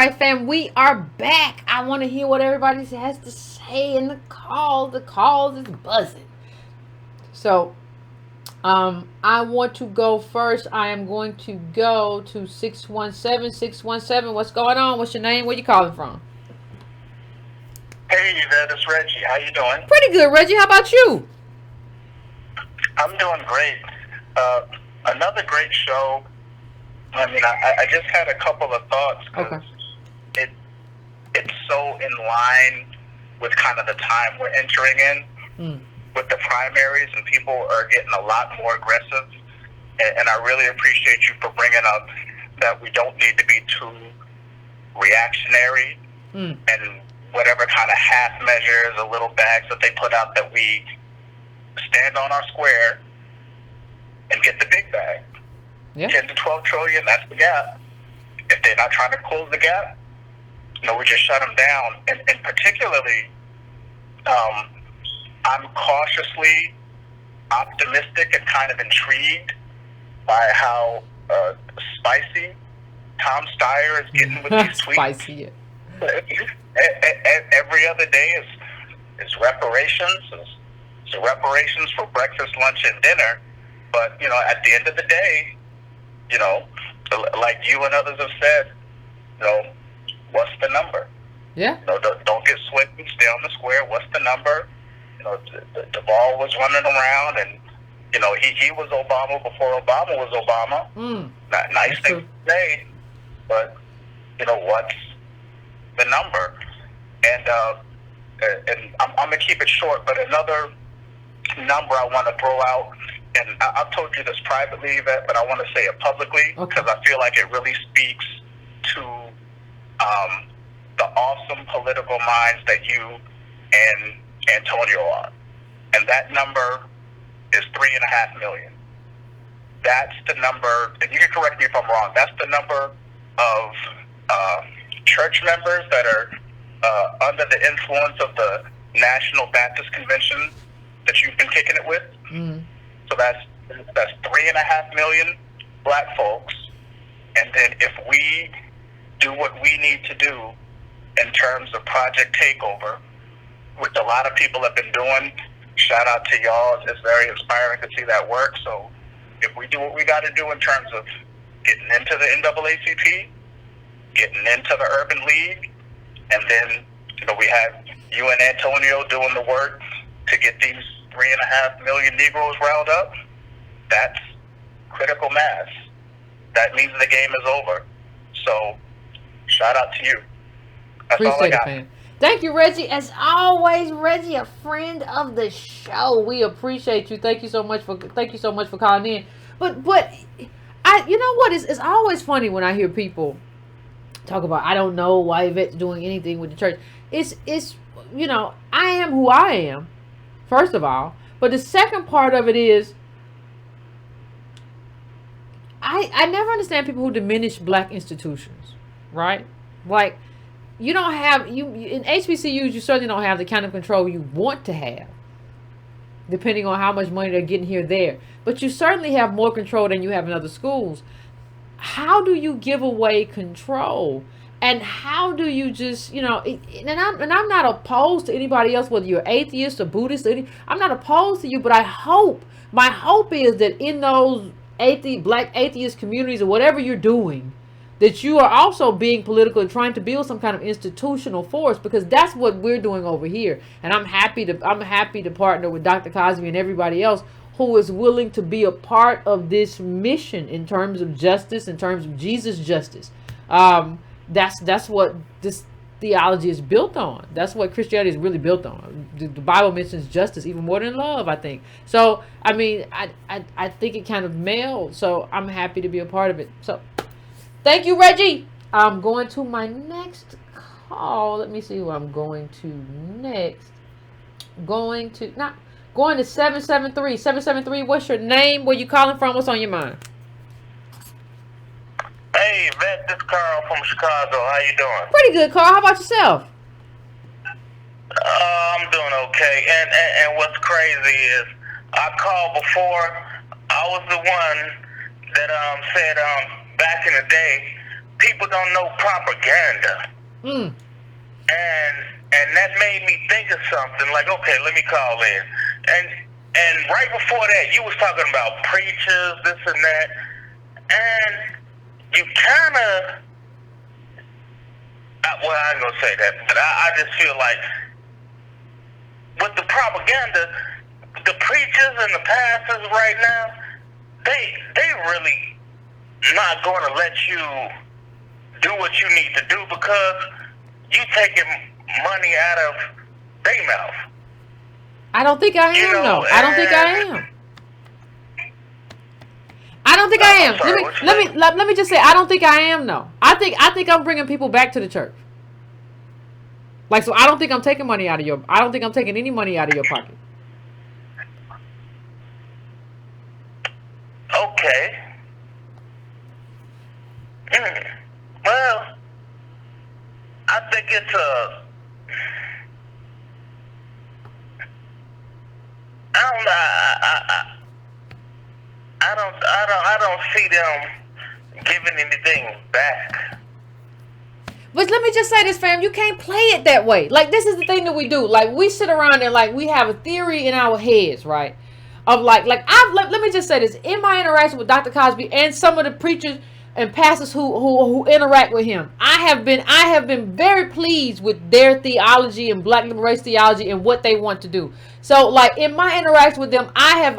right, fam, we are back. I want to hear what everybody has to say in the call. The calls is buzzing. So, I want to go first. I am going to go to 617. 617, what's going on? What's your name? Where you calling from? Hey, Yvette, it's Reggie. How you doing? Pretty good, Reggie. How about you? I'm doing great. Another great show. I mean, I just had a couple of thoughts because it's so in line with kind of the time we're entering in with the primaries, and people are getting a lot more aggressive. And I really appreciate you for bringing up that we don't need to be too reactionary and whatever kind of half measures or little bags that they put out, that we stand on our square and get the big bag. Yeah. 10 to 12 trillion, that's the gap. If they're not trying to close the gap, we just shut them down. And particularly, I'm cautiously optimistic and kind of intrigued by how spicy Tom Steyer is getting with these tweets. Spicy, yeah. Every other day is reparations. It's reparations for breakfast, lunch, and dinner. But, at the end of the day, like you and others have said, what's the number? Yeah. Don't get sweaty. Stay on the square. What's the number? The ball was running around, and he was Obama before Obama was Obama. Nice thing to say, but what's the number? And I'm gonna keep it short. But another number I want to throw out, and I've told you this privately, Yvette, but I want to say it publicly because I feel like it really speaks to the awesome political minds that you and Antonio are. And that number is 3.5 million. That's the number, and you can correct me if I'm wrong, that's the number of church members that are under the influence of the National Baptist Convention that you've been kicking it with. So that's 3.5 million black folks. And then if we do what we need to do in terms of Project Takeover, which a lot of people have been doing, shout out to y'all. It's very inspiring to see that work. So if we do what we got to do in terms of getting into the NAACP, getting into the Urban League, and then we have you and Antonio doing the work to get these 3.5 million Negroes riled up, that's critical mass. That means the game is over. So shout out to you. That's all I got. Appreciate it, man. Thank you, Reggie. As always, Reggie, a friend of the show. We appreciate you. Thank you so much for calling in. But you know what? It's always funny when I hear people talk about, I don't know why Yvette's doing anything with the church. It's I am who I am, first of all. But the second part of it is, I never understand people who diminish black institutions, right? Like, you don't have, in HBCUs, you certainly don't have the kind of control you want to have, depending on how much money they're getting here or there. But you certainly have more control than you have in other schools. How do you give away control? And how do you just, and I'm not opposed to anybody else, whether you're atheist or Buddhist, I'm not opposed to you, but my hope is that in those black atheist communities or whatever you're doing, that you are also being political and trying to build some kind of institutional force, because that's what we're doing over here. And I'm happy to partner with Dr. Cosby and everybody else who is willing to be a part of this mission in terms of justice, in terms of Jesus' justice. That's what this theology is built on. That's what Christianity is really built on. The Bible mentions justice even more than love, I think. So, I mean, I think it kind of melds. So I'm happy to be a part of it. So thank you, Reggie. I'm going to my next call. Let me see who I'm going to next. Going to 773. 773, what's your name? Where you calling from? What's on your mind? Hey, Yvette, this is Carl from Chicago. How you doing? Pretty good, Carl. How about yourself? I'm doing okay. And what's crazy is I called before. I was the one that said back in the day people don't know propaganda. And that made me think of something like, okay, let me call in. And right before that, you was talking about preachers, this and that. And you kind of, well, I ain't going to say that, but I just feel like with the propaganda, the preachers and the pastors right now, they really not going to let you do what you need to do because you taking money out of their mouth. I don't think I am, though. I don't think I am. I don't think I am. Sorry, let me just say, I don't think I am, though. I think I'm bringing people back to the church. Like, so I don't think I'm taking money out of I don't think I'm taking any money out of your pocket. Okay. Well, I think it's I don't see them giving anything back. But let me just say this, fam. You can't play it that way. Like, this is the thing that we do. Like, we sit around and, like, we have a theory in our heads, right? Of, let me just say this. In my interaction with Dr. Cosby and some of the preachers and pastors who interact with him, I have been very pleased with their theology and black liberation theology and what they want to do. So, like, in my interaction with them, I have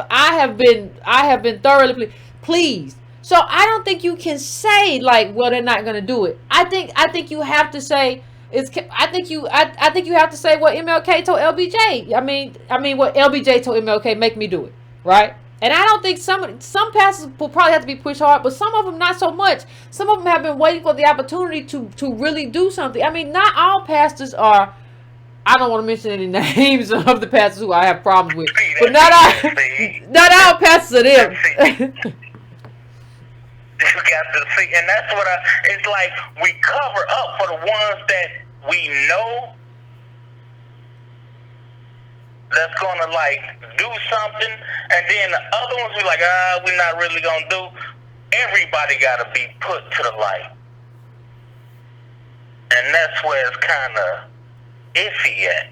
been thoroughly pleased. So I don't think you can say, like, well, they're not going to do it. I think you have to say I think you have to say what MLK told LBJ. I mean what LBJ told MLK, make me do it, right? And I don't think some pastors will probably have to be pushed hard, but some of them not so much. Some of them have been waiting for the opportunity to really do something. I mean, not all pastors are. I don't want to mention any names of the pastors who I have problems with, but not all pastors are them. You got to see, and that's what it's like. We cover up for the ones that we know that's gonna like do something, and then the other ones we like, we're not really gonna do. Everybody gotta be put to the light, and that's where it's kind of iffy at,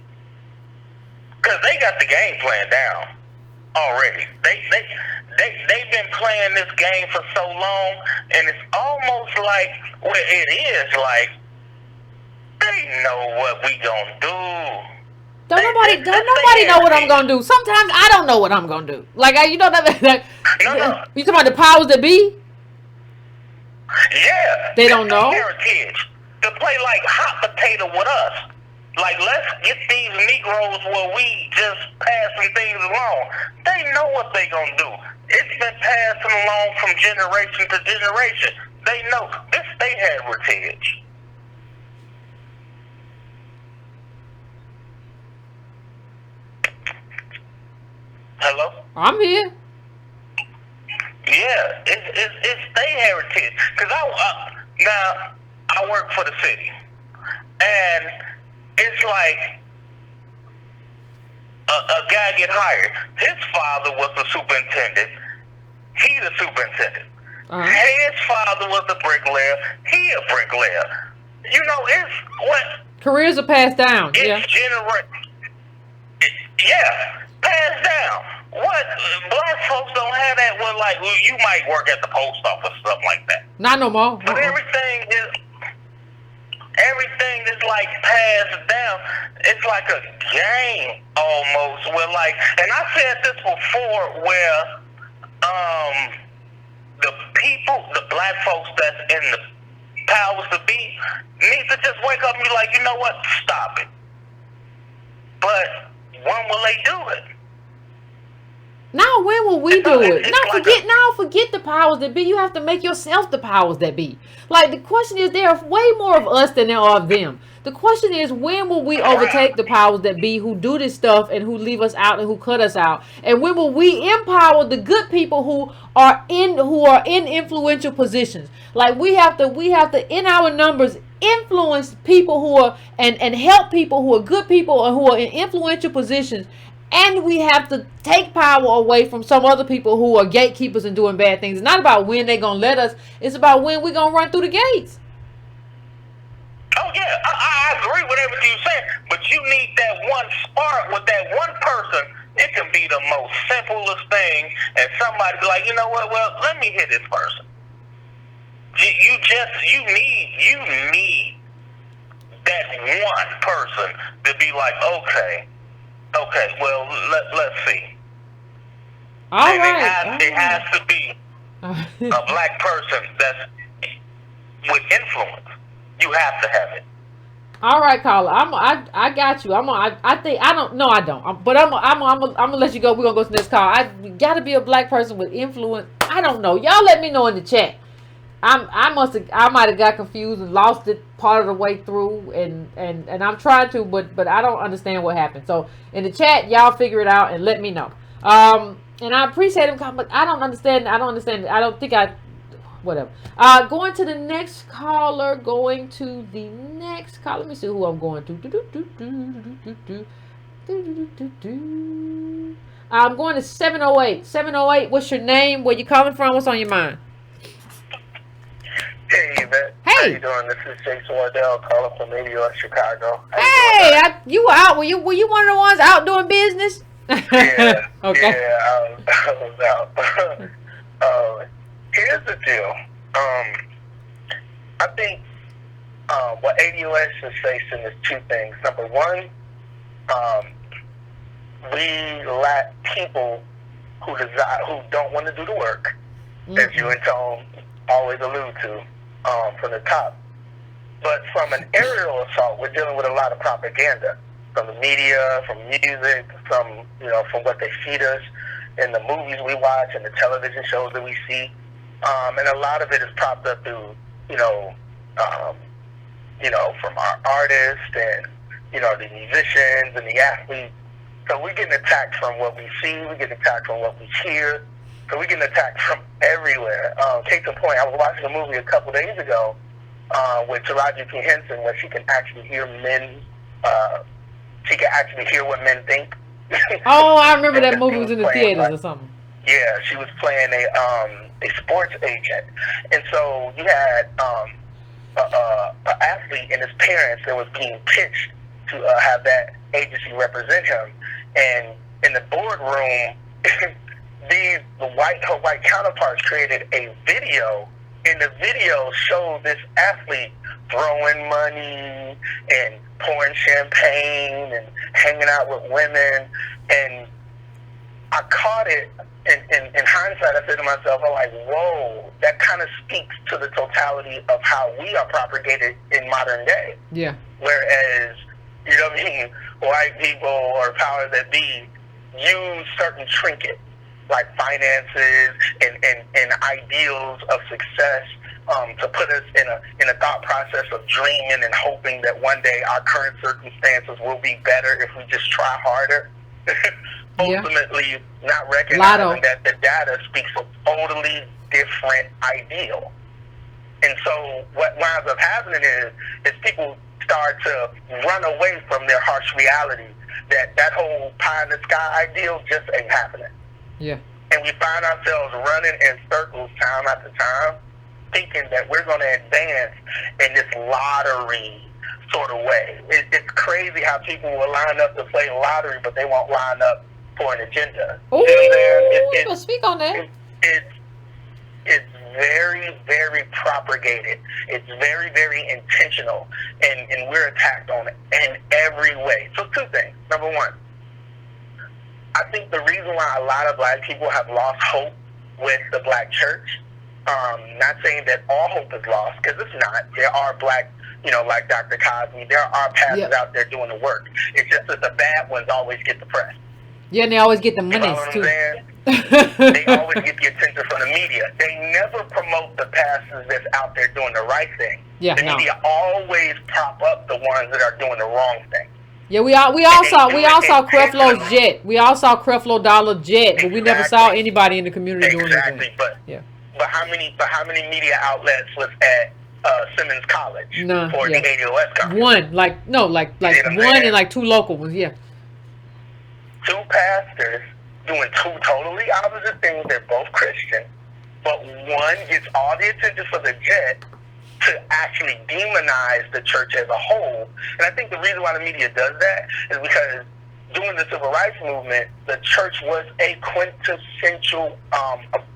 because they got the game plan down already. They've been playing this game for so long, and it's almost like, well, it is like they know what we gonna do. Don't nobody know what I'm gonna do. Sometimes I don't know what I'm gonna do. Like, you know that. No. You talking about the powers that be? Yeah. They don't know. Heritage to play like hot potato with us. Like, let's get these Negroes where we just passing things along. They know what they gonna do. It's been passing along from generation to generation. They know this they heritage. Hello? I'm here. Yeah, it's their heritage. Cause now I work for the city, and it's like a guy get hired. His father was the superintendent. He the superintendent. His father was the bricklayer. He a bricklayer. You know, it's what careers are passed down. It's yeah, passed down. What black folks don't have that. Well, like you might work at the post office or something like that. Not no more. But everything is like passed down. It's like a game almost. Where like, and I said this before, where the people, the black folks that's in the powers to be, need to just wake up and be like, you know what? Stop it. But when will they do it? Now, when will we do it? Forget the powers that be. You have to make yourself the powers that be. Like, the question is, there are way more of us than there are of them. The question is, when will we overtake the powers that be who do this stuff and who leave us out and who cut us out? And when will we empower the good people who are in influential positions? Like, we have to in our numbers influence people who are and help people who are good people and who are in influential positions. And we have to take power away from some other people who are gatekeepers and doing bad things. It's not about when they're going to let us. It's about when we're going to run through the gates. yeah, I agree with everything you're saying, but you need that one spark with that one person. It can be the most simplest thing, and somebody be like, you know what? Well, let me hit this person. You need that one person to be like, okay, well, let's see. All and right. It has to be a black person that's with influence. You have to have it. All right, caller. I got you. I think I don't. No, I don't. But I'm gonna let you go. We're gonna go to this call. I got to be a black person with influence. I don't know. Y'all let me know in the chat. I might have got confused and lost it part of the way through, and I'm trying to, but I don't understand what happened. So in the chat, y'all figure it out and let me know. And I appreciate him, but I don't understand. I don't think I. Whatever. Going to the next caller. Let me see who I'm going to. I'm going to 708. 708. What's your name? Where you coming from? What's on your mind? Hey, Yvette. Hey. How you doing? This is Jason Wardell calling from West Chicago. Hey, you were out. Were you one of the ones out doing business? Yeah. Okay. Yeah, I was out. Here's the deal. I think what ADOS is facing is two things. Number one, we lack people who don't want to do the work, as you and Tone always allude to, from the top. But from an aerial assault, we're dealing with a lot of propaganda from the media, from music, from what they feed us in the movies we watch and the television shows that we see. And a lot of it is propped up through, from our artists and, the musicians and the athletes. So we're getting attacked from what we see, we're getting attacked from what we hear, so we're getting attacked from everywhere. Case in point, I was watching a movie a couple days ago with Taraji P. Henson where she can actually hear what men think. Oh, I remember that movie was in the theaters or something. Yeah, she was playing a sports agent, and so you had an athlete and his parents that was being pitched to have that agency represent him, and in the boardroom, her white counterparts created a video, and the video showed this athlete throwing money and pouring champagne and hanging out with women, and I caught it. In hindsight, I said to myself, I'm like, whoa, that kind of speaks to the totality of how we are propagated in modern day. Yeah. Whereas, white people or powers that be use certain trinkets like finances and ideals of success to put us in a thought process of dreaming and hoping that one day our current circumstances will be better if we just try harder. Ultimately, not recognizing that the data speaks a totally different ideal. And so what winds up happening is people start to run away from their harsh reality that whole pie in the sky ideal just ain't happening. Yeah. And we find ourselves running in circles time after time, thinking that we're going to advance in this lottery sort of way. It's crazy how people will line up to play lottery, but they won't line up for an agenda. Ooh, speak on that. It's very, very propagated. It's very, very intentional, and we're attacked on it in every way. So two things. Number one, I think the reason why a lot of black people have lost hope with the black church, not saying that all hope is lost, because it's not. There are black, like Dr. Cosby, there are pastors out there doing the work. It's just that the bad ones always get the press. Yeah, and they always get the money too. They always get the attention from the media. They never promote the pastors that's out there doing the right thing. Yeah, the media always prop up the ones that are doing the wrong thing. Yeah, we all saw Creflo's jet. We all saw Creflo Dollar jet, but we never saw anybody in the community doing anything. But how many media outlets was at Simmons College for the ADOS conference? One, one and like two local ones. Yeah. Two pastors doing two totally opposite things. They're both Christian, but one gets all the attention for the jet to actually demonize the church as a whole. And I think the reason why the media does that is because during the civil rights movement, the church was a quintessential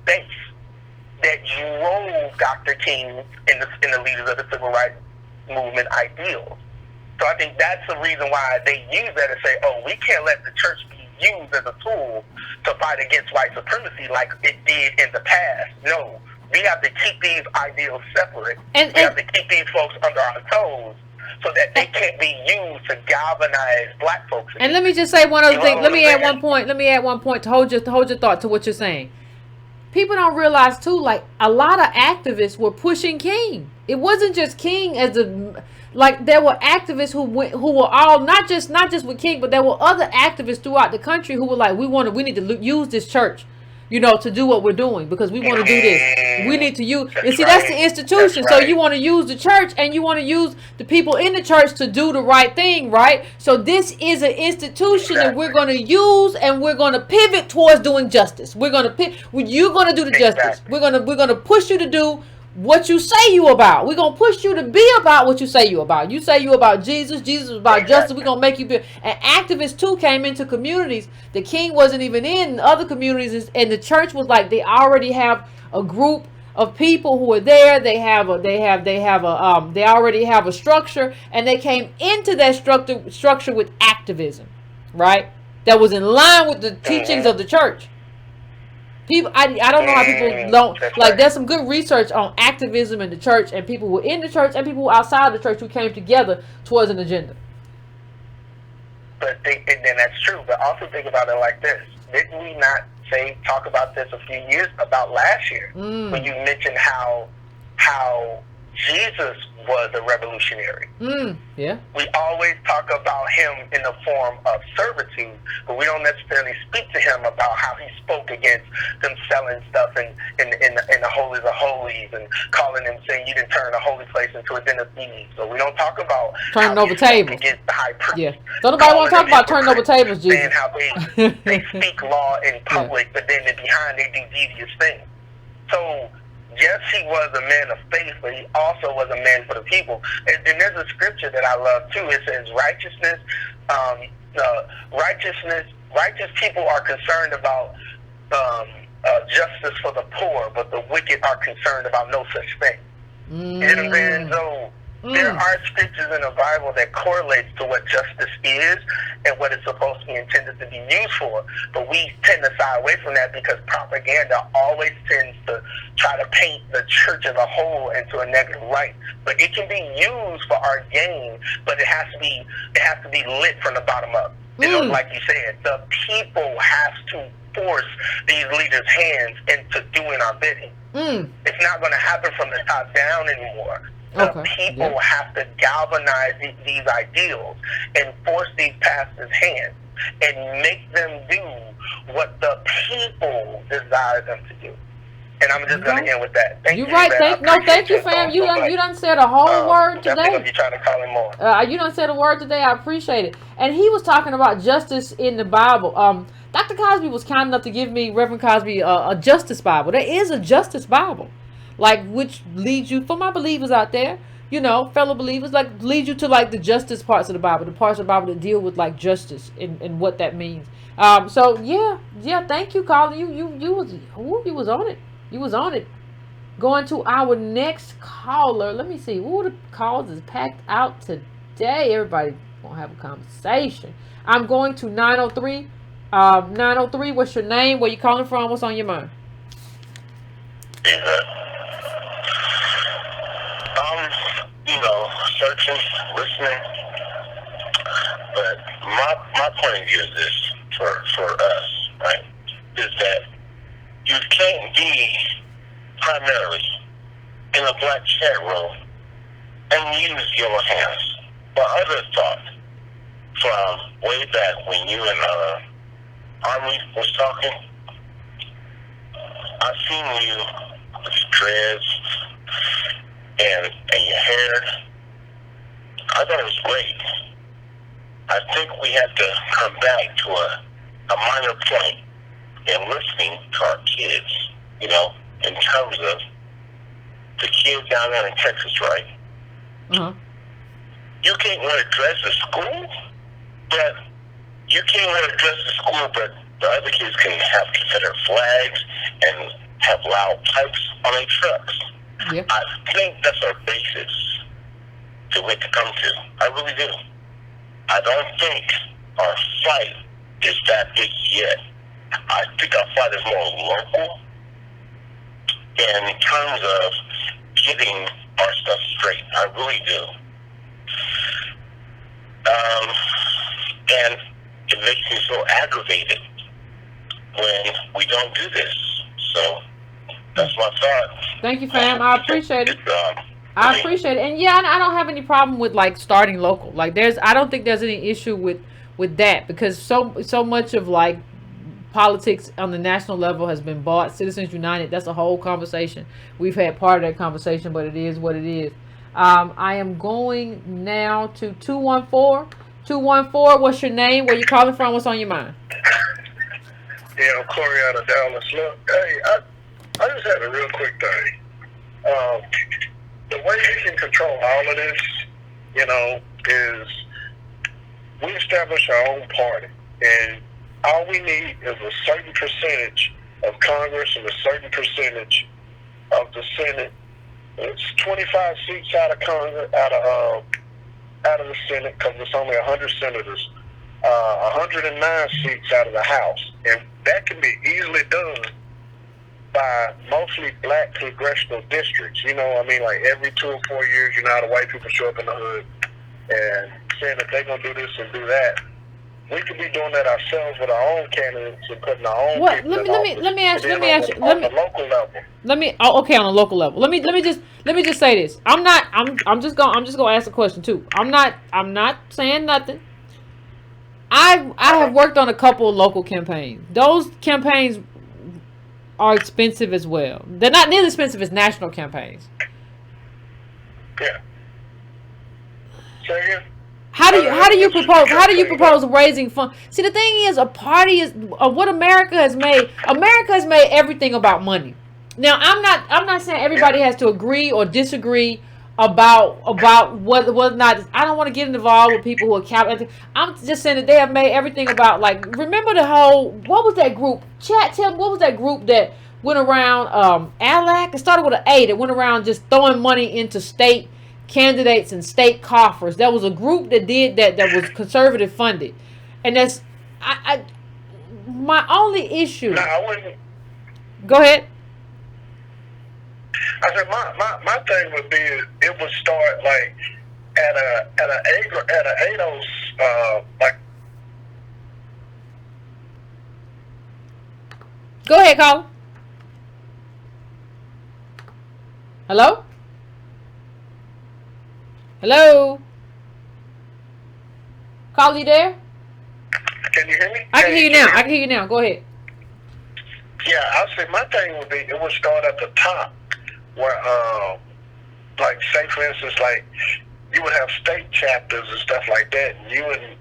base that drove Dr. King and the leaders of the civil rights movement ideals. So I think that's the reason why they use that and say, oh, we can't let the church be used as a tool to fight against white supremacy like it did in the past. No, we have to keep these ideals separate. We have to keep these folks under our toes so that they can't be used to galvanize black folks. And let me just say one other thing. Let me add one point to hold your thought to what you're saying. People don't realize too, like a lot of activists were pushing King. It wasn't just King as there were activists who were all not just with King, but there were other activists throughout the country who were like, we need to use this church, to do what we're doing because we want to do this. We need to use. And see, that's the institution. So you want to use the church and you want to use the people in the church to do the right thing, right? So this is an institution that we're going to use, and we're going to pivot towards doing justice. You're going to do the justice. We're going to push you to do what you say you about. We're going to push you to be about what you say you about. You say you about Jesus. Jesus was about justice. We're going to make you be. And activists too came into communities the King wasn't even in other communities, and the church was like, they already have a group of people who are there. They already have a structure, and they came into that structure with activism, right? That was in line with the teachings of the church. People, I don't know how people don't like. There's some good research on activism in the church, and people who were in the church and people who were outside the church who came together towards an agenda. And then that's true. But also think about it like this: didn't we not talk about this a few years about last year when you mentioned how Jesus was a revolutionary? Yeah. We always talk about him in the form of servitude, but we don't necessarily speak to him about how he spoke against them selling stuff in the holies of holies and calling them, saying you didn't turn a holy place into a den of thieves. So we don't talk about turning over tables against the high priest. Yeah. Don't nobody want to talk about turning over tables, Jesus. Saying how they speak law in public, but then behind they do devious things. So yes, he was a man of faith, but he also was a man for the people. And there's a scripture that I love too. It says righteous people are concerned about justice for the poor, but the wicked are concerned about no such thing. You know what I'm saying? So there are scriptures in the Bible that correlates to what justice is and what it's supposed to be intended to be used for. But we tend to shy away from that because propaganda always tends to try to paint the church as a whole into a negative light. But it can be used for our gain, but it has to be lit from the bottom up. Like you said, the people have to force these leaders' hands into doing our bidding. It's not going to happen from the top down anymore. The people have to galvanize these ideals and force these pastors' hands and make them do what the people desire them to do. And I'm just going to end with that. Thank you. You're right. Thank you, fam. You done said a whole word today. Definitely going to be trying to call him more. You done said a word today. I appreciate it. And he was talking about justice in the Bible. Dr. Cosby was kind enough to give me, Reverend Cosby, a justice Bible. There is a justice Bible. Which leads you, for my believers out there, fellow believers, leads you to the justice parts of the Bible, the parts of the Bible that deal with justice and what that means. So yeah, thank you, Colin. You was on it. You was on it. Going to our next caller. Let me see. The calls is packed out today. Everybody gonna have a conversation. I'm going to 903. 903. What's your name? Where you calling from? What's on your mind? Searching, listening, but my point of view is this for us, right, is that you can't be primarily in a black chat room and use your hands. What others thought from way back when you and Army was talking, I seen you with your dreads and your hair. I thought it was great. I think we have to come back to a minor point in listening to our kids, in terms of the kids down there in Texas, right? Uh-huh. You can't wear a dress to school, but you can't wear a dress to school, but the other kids can have Confederate flags and have loud pipes on their trucks. Yeah. I think that's our basis to wait to come to. I really do. I don't think our fight is that big yet. I think our fight is more local in terms of getting our stuff straight. I really do. And it makes me so aggravated when we don't do this. So that's my thought. Thank you, fam. I appreciate it. I appreciate it. And yeah, I don't have any problem with like starting local. Like I don't think there's any issue with that, because so much of like politics on the national level has been bought. Citizens United, that's a whole conversation. We've had part of that conversation, but it is what it is. I am going now to 214. 214, what's your name? Where you calling from? What's on your mind? Yeah, I'm Corey out of Dallas. Look, hey, I just had a real quick thing. The way we can control all of this, you know, is we establish our own party. And all we need is a certain percentage of Congress and a certain percentage of the Senate. It's 25 seats out of Congress, out of the Senate, because it's only 100 senators. 109 seats out of the House. And that can be easily done by mostly black congressional districts. You know, I mean, like every 2 or 4 years, you know how the white people show up in the hood and saying that they're going to do this and do that. We could be doing that ourselves with our own candidates and putting our own. What? Let me ask you. On the local level. Okay, on a local level. Let me just say this. I'm just gonna ask a question too. I'm not saying nothing. I have worked on a couple of local campaigns. Those campaigns are expensive as well. They're not nearly expensive as national campaigns. Yeah. Say again? How do you propose raising funds? See, the thing is, a party is what America has made. America has made everything about money. Now, I'm not saying everybody has to agree or disagree about whether or not. I don't want to get involved with people who are capital. I'm just saying that they have made everything about, like, remember the whole, what was that group? Chat, tell me, what was that group that went around, ALAC? It started with an A, that went around just throwing money into state candidates and state coffers. There was a group that did that was conservative funded. And that's, my only issue. No, I wouldn't. Go ahead. I said my thing would be, it would start like at a ADOS, like. Go ahead, Colin. Hello? Hello? Colin, you there? Can you hear me? I can hear you now. Go ahead. Yeah, I say my thing would be, it would start at the top, where, like, say for instance, like, you would have state chapters and stuff like that, and you and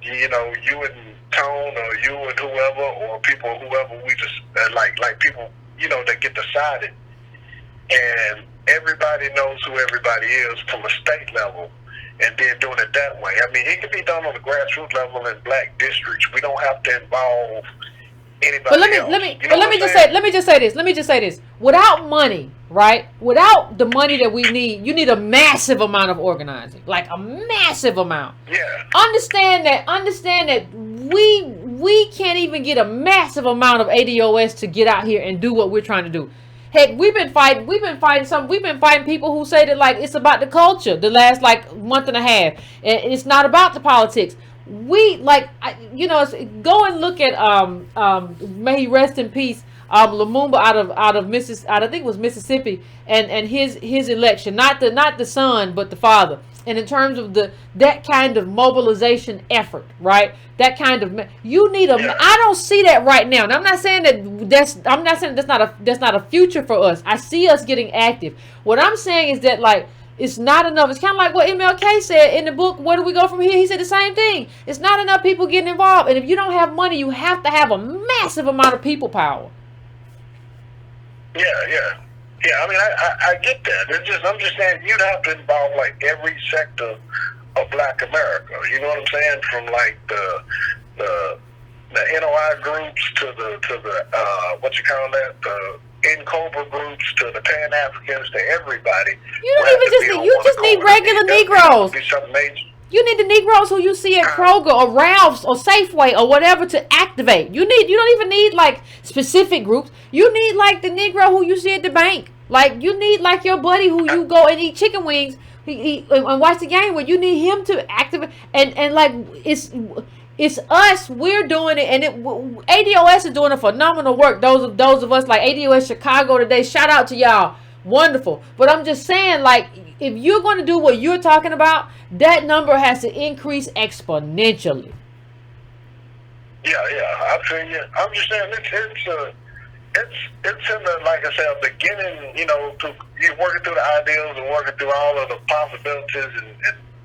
Tone, or you and whoever, or people, whoever, we just, like people, you know, that get decided, and everybody knows who everybody is from a state level, and then doing it that way. I mean, it can be done on the grassroots level in black districts. We don't have to involve anybody But let me just say this. Without money, right? Without the money that we need, you need a massive amount of organizing, like a massive amount. Yeah. Understand that we can't even get a massive amount of ADOS to get out here and do what we're trying to do. Heck, we've been fighting people who say that, like, it's about the culture the last, like, month and a half. And it's not about the politics. We, like, go and look at, may he rest in peace, Lumumba out of I think it was Mississippi, and his election, not the son, but the father. And in terms of that kind of mobilization effort, right? That kind of, you need I don't see that right now. And I'm not saying that's not a future for us. I see us getting active. What I'm saying is that, like, it's not enough. It's kind of like what MLK said in the book, Where Do We Go From Here? He said the same thing. It's not enough people getting involved. And if you don't have money, you have to have a massive amount of people power. Yeah. Yeah, I mean, I get that. I'm just saying you'd have to involve like every sector of Black America. You know what I'm saying? From like the NOI groups to the what you call that, the NCOBRA groups to the Pan Africans to everybody. You don't even just need, you just need regular Negroes. You need the Negroes who you see at Kroger or Ralph's or Safeway or whatever to activate. You don't even need like specific groups. You need like the Negro who you see at the bank. Like you need like your buddy who you go and eat chicken wings and watch the game with. You need him to activate and like it's us. We're doing it, and ADOS is doing a phenomenal work. Those of us like ADOS Chicago today. Shout out to y'all. Wonderful. But I'm just saying, like, if you're going to do what you're talking about, that number has to increase exponentially. Yeah, I feel you. I'm just saying it's in the, like I said, beginning. You know, you're working through the ideals and working through all of the possibilities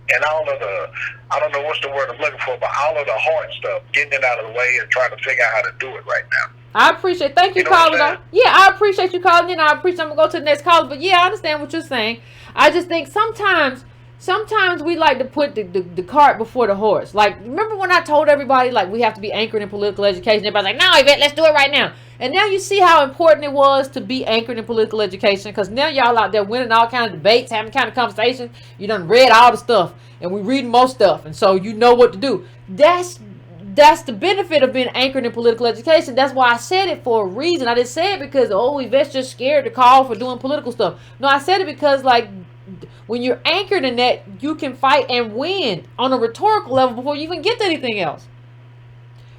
and all of the, I don't know what's the word I'm looking for, but all of the hard stuff, getting it out of the way and trying to figure out how to do it right now. I appreciate. Thank you, calling. Yeah, I appreciate you calling in. I'm gonna go to the next caller, but yeah, I understand what you're saying. I just think sometimes we like to put the cart before the horse. Like, remember when I told everybody like we have to be anchored in political education? Everybody's like, "No, Yvette, let's do it right now." And now you see how important it was to be anchored in political education, because now y'all out there winning all kind of debates, having kind of conversations. You done read all the stuff, and we reading most stuff, and so you know what to do. That's the benefit of being anchored in political education. That's why I said it for a reason. I didn't say it because, Yvette's just scared to call for doing political stuff. No, I said it because, like, when you're anchored in that, you can fight and win on a rhetorical level before you even get to anything else.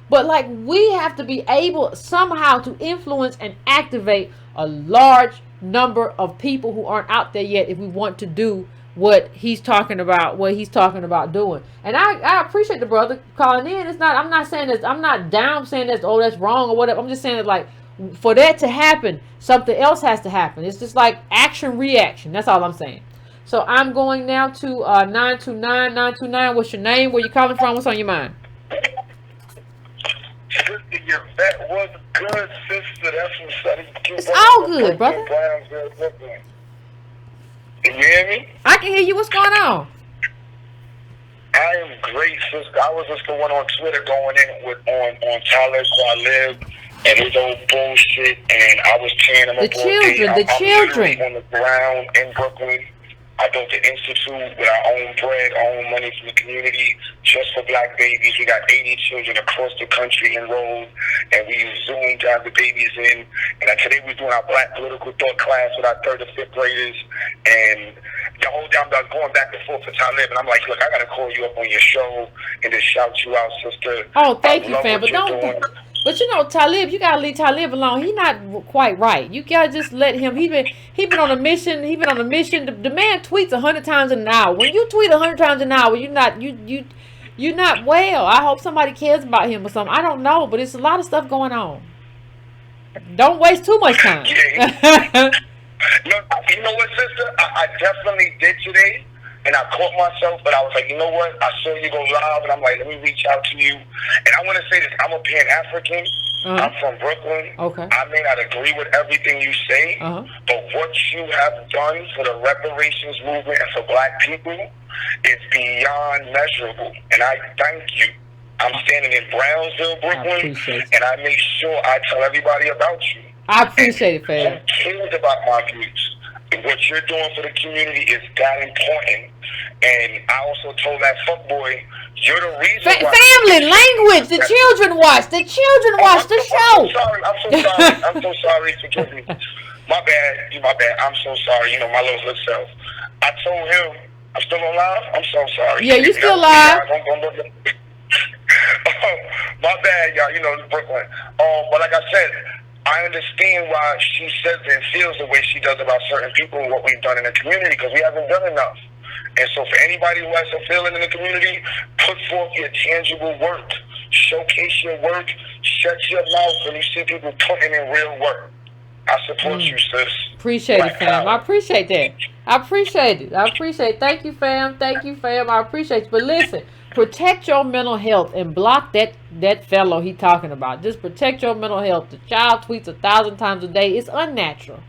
But, like, we have to be able somehow to influence and activate a large number of people who aren't out there yet if we want to do what he's talking about doing. And I appreciate the brother calling in. I'm not saying this, I'm not down saying that's wrong or whatever. I'm just saying that, like, for that to happen, something else has to happen. It's just like action reaction. That's all I'm saying. So I'm going now to 929. What's your name? Where you calling from? What's on your mind? Sister Yvette was good, sister. That's from Sunny. It's all good, brother. Can you hear me? I can hear you. What's going on? I am great, sister. I was just the one on Twitter going in on Talib Kweli and his old bullshit, and I was tearing him up. The children. I'm on the ground in Brooklyn. I built an institute with our own bread, our own money from the community, just for Black babies. We got 80 children across the country enrolled, and we use Zoom to have the babies in. And today we're doing our Black political thought class with our 3rd and 5th graders. And the whole time I was going back and forth for Talib, and I'm like, look, I got to call you up on your show and just shout you out, sister. Oh, thank you, fam. But don't. But you know, Talib, you gotta leave Talib alone. He's not quite right. You gotta just let him. He been on a mission. The man tweets 100 times an hour. When you tweet 100 times an hour, you're not well. I hope somebody cares about him or something. I don't know, but it's a lot of stuff going on. Don't waste too much time. No, you know what, sister? I definitely did today. And I caught myself, but I was like, you know what? I saw you go live, and I'm like, let me reach out to you. And I want to say this. I'm a Pan-African. I'm from Brooklyn. Okay. I may not agree with everything you say, but what you have done for the reparations movement and for Black people is beyond measurable. And I thank you. I'm standing in Brownsville, Brooklyn, and I make sure I tell everybody about you. I appreciate it, fam. Who cares about my views? What you're doing for the community is that important. And I also told that fuckboy, you're the reason why. Family, language, the children watch. The children watch the show. I'm so sorry. Forgive me. My bad. I'm so sorry. You know, my little self. I told him, I'm still on live? I'm so sorry. Yeah, you still live. My bad, y'all. You know, Brooklyn. But like I said, I understand why she says and feels the way she does about certain people and what we've done in the community, because we haven't done enough. And so for anybody who has a feeling in the community, put forth your tangible work. Showcase your work. Shut your mouth when you see people putting in real work. I support you, sis. Appreciate it, fam. I appreciate that. I appreciate it. Thank you, fam. I appreciate you. But listen, protect your mental health and block that fellow he talking about. Just protect your mental health. The child tweets 1,000 times a day. It's unnatural.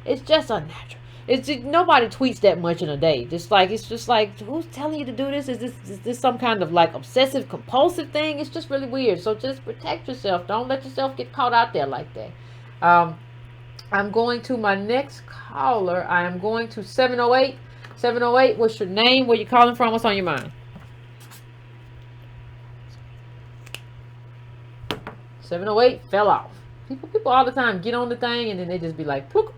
It's just unnatural. It's just, nobody tweets that much in a day. It's just like, who's telling you to do this? Is this some kind of like obsessive compulsive thing? It's just really weird. So just protect yourself. Don't let yourself get caught out there like that. I'm going to my next caller. I am going to 708. 708, what's your name? Where you calling from? What's on your mind? 708 fell off. People all the time get on the thing and then they just be like, poof.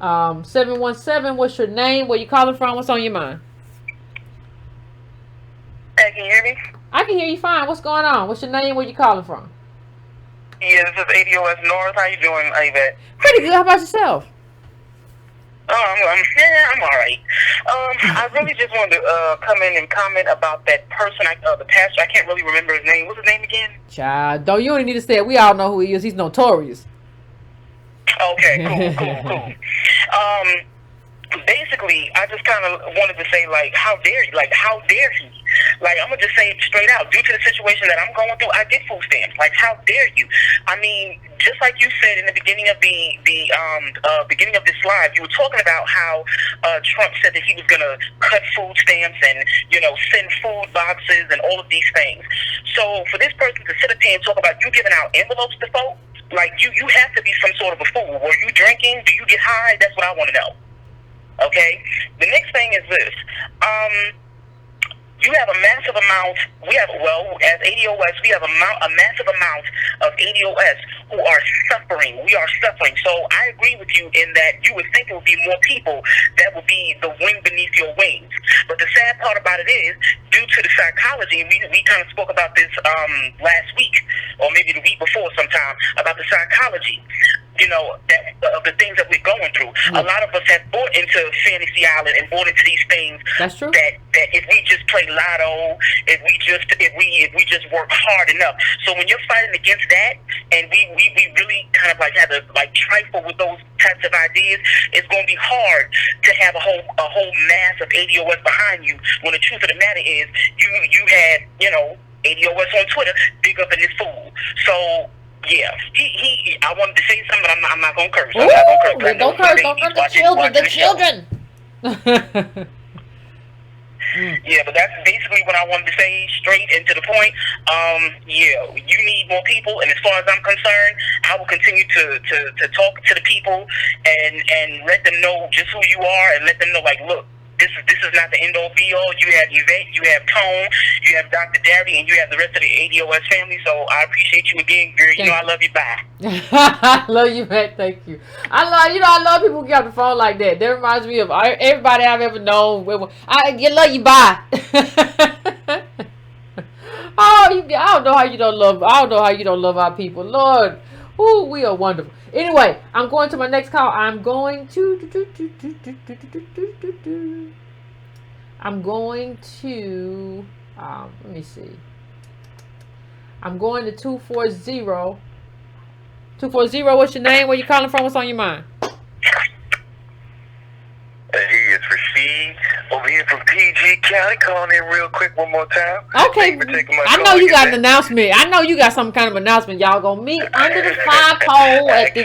717, what's your name? Where you calling from? What's on your mind? Hey, can you hear me? I can hear you fine. What's going on? What's your name? Where you calling from? Yeah, this is ADOS North. How you doing, Yvette? Pretty good. How about yourself? I'm all right. I really just wanted to come in and comment about that person, the pastor. I can't really remember his name. What's his name again? Child, don't you only need to say it. We all know who he is. He's notorious. Okay, cool. Basically, I just kind of wanted to say, like, how dare you? Like, how dare he? Like, I'm going to just say it straight out. Due to the situation that I'm going through, I get food stamps. Like, how dare you? I mean, just like you said in the beginning of the beginning of this live, you were talking about how Trump said that he was going to cut food stamps and, send food boxes and all of these things. So for this person to sit up here and talk about you giving out envelopes to folks, like, you have to be some sort of a fool. Were you drinking? Do you get high? That's what I want to know. Okay? The next thing is this. You have a massive amount, as ADOS, we have a massive amount of ADOS who are suffering. We are suffering. So I agree with you in that you would think it would be more people that would be the wind beneath your wings. But the sad part about it is, due to the psychology, and we kind of spoke about this last week, or maybe the week before sometime, about the psychology, the things that we're going through. Mm. A lot of us have bought into Fantasy Island and bought into these things. That's true. That if we just play lotto, if we just work hard enough. So when you're fighting against that, and we really kind of like have to like trifle with those types of ideas, it's going to be hard to have a whole mass of ADOS behind you. When the truth of the matter is, you had ADOS on Twitter dig up in this fool. So. Yeah, I wanted to say something, but I'm not going to curse. I'm not going to curse. Don't curse. Don't curse the children. Yeah, but that's basically what I wanted to say, straight and to the point. Yeah, you need more people, and as far as I'm concerned, I will continue to talk to the people and let them know just who you are, and let them know, like, look, this is not the end-all be-all. You have Yvette, you have Tone, you have Dr. Derry, and you have the rest of the ADOS family. So I appreciate you again, girl. You know I love you. Bye. I love you, man. Thank you. I love people who get off the phone like that. That reminds me of everybody I've ever known. I love you. Bye. I don't know how you don't love. I don't know how you don't love our people, Lord. Ooh, we are wonderful. Anyway, I'm going to my next call. I'm going to let me see. I'm going to 240. 240, what's your name? Where you calling from? What's on your mind? Hey, it's Rashid over here from PG County, calling in real quick one more time. Okay, I know you got an announcement. I know you got some kind of announcement. Y'all gonna meet under the flagpole at the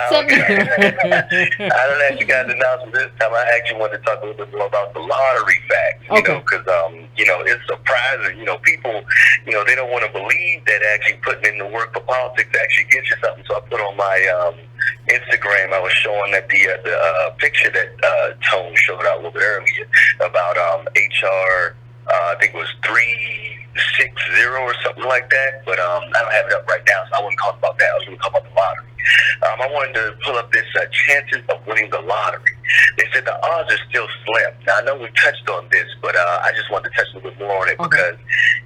7. I don't actually got an announcement this time. I actually wanted to talk a little bit more about the lottery facts, because it's surprising. People, they don't want to believe that actually putting in the work for politics actually gets you something. So I put on my Instagram, I was showing that the picture that Tone showed out a little bit earlier about HR, I think it was 360 or something like that, but I don't have it up right now, so I wouldn't talk about that. I was going to talk about the lottery. I wanted to pull up this chances of winning the lottery. They said the odds are still slim. Now, I know we touched on this, but I just wanted to touch a little bit more on it because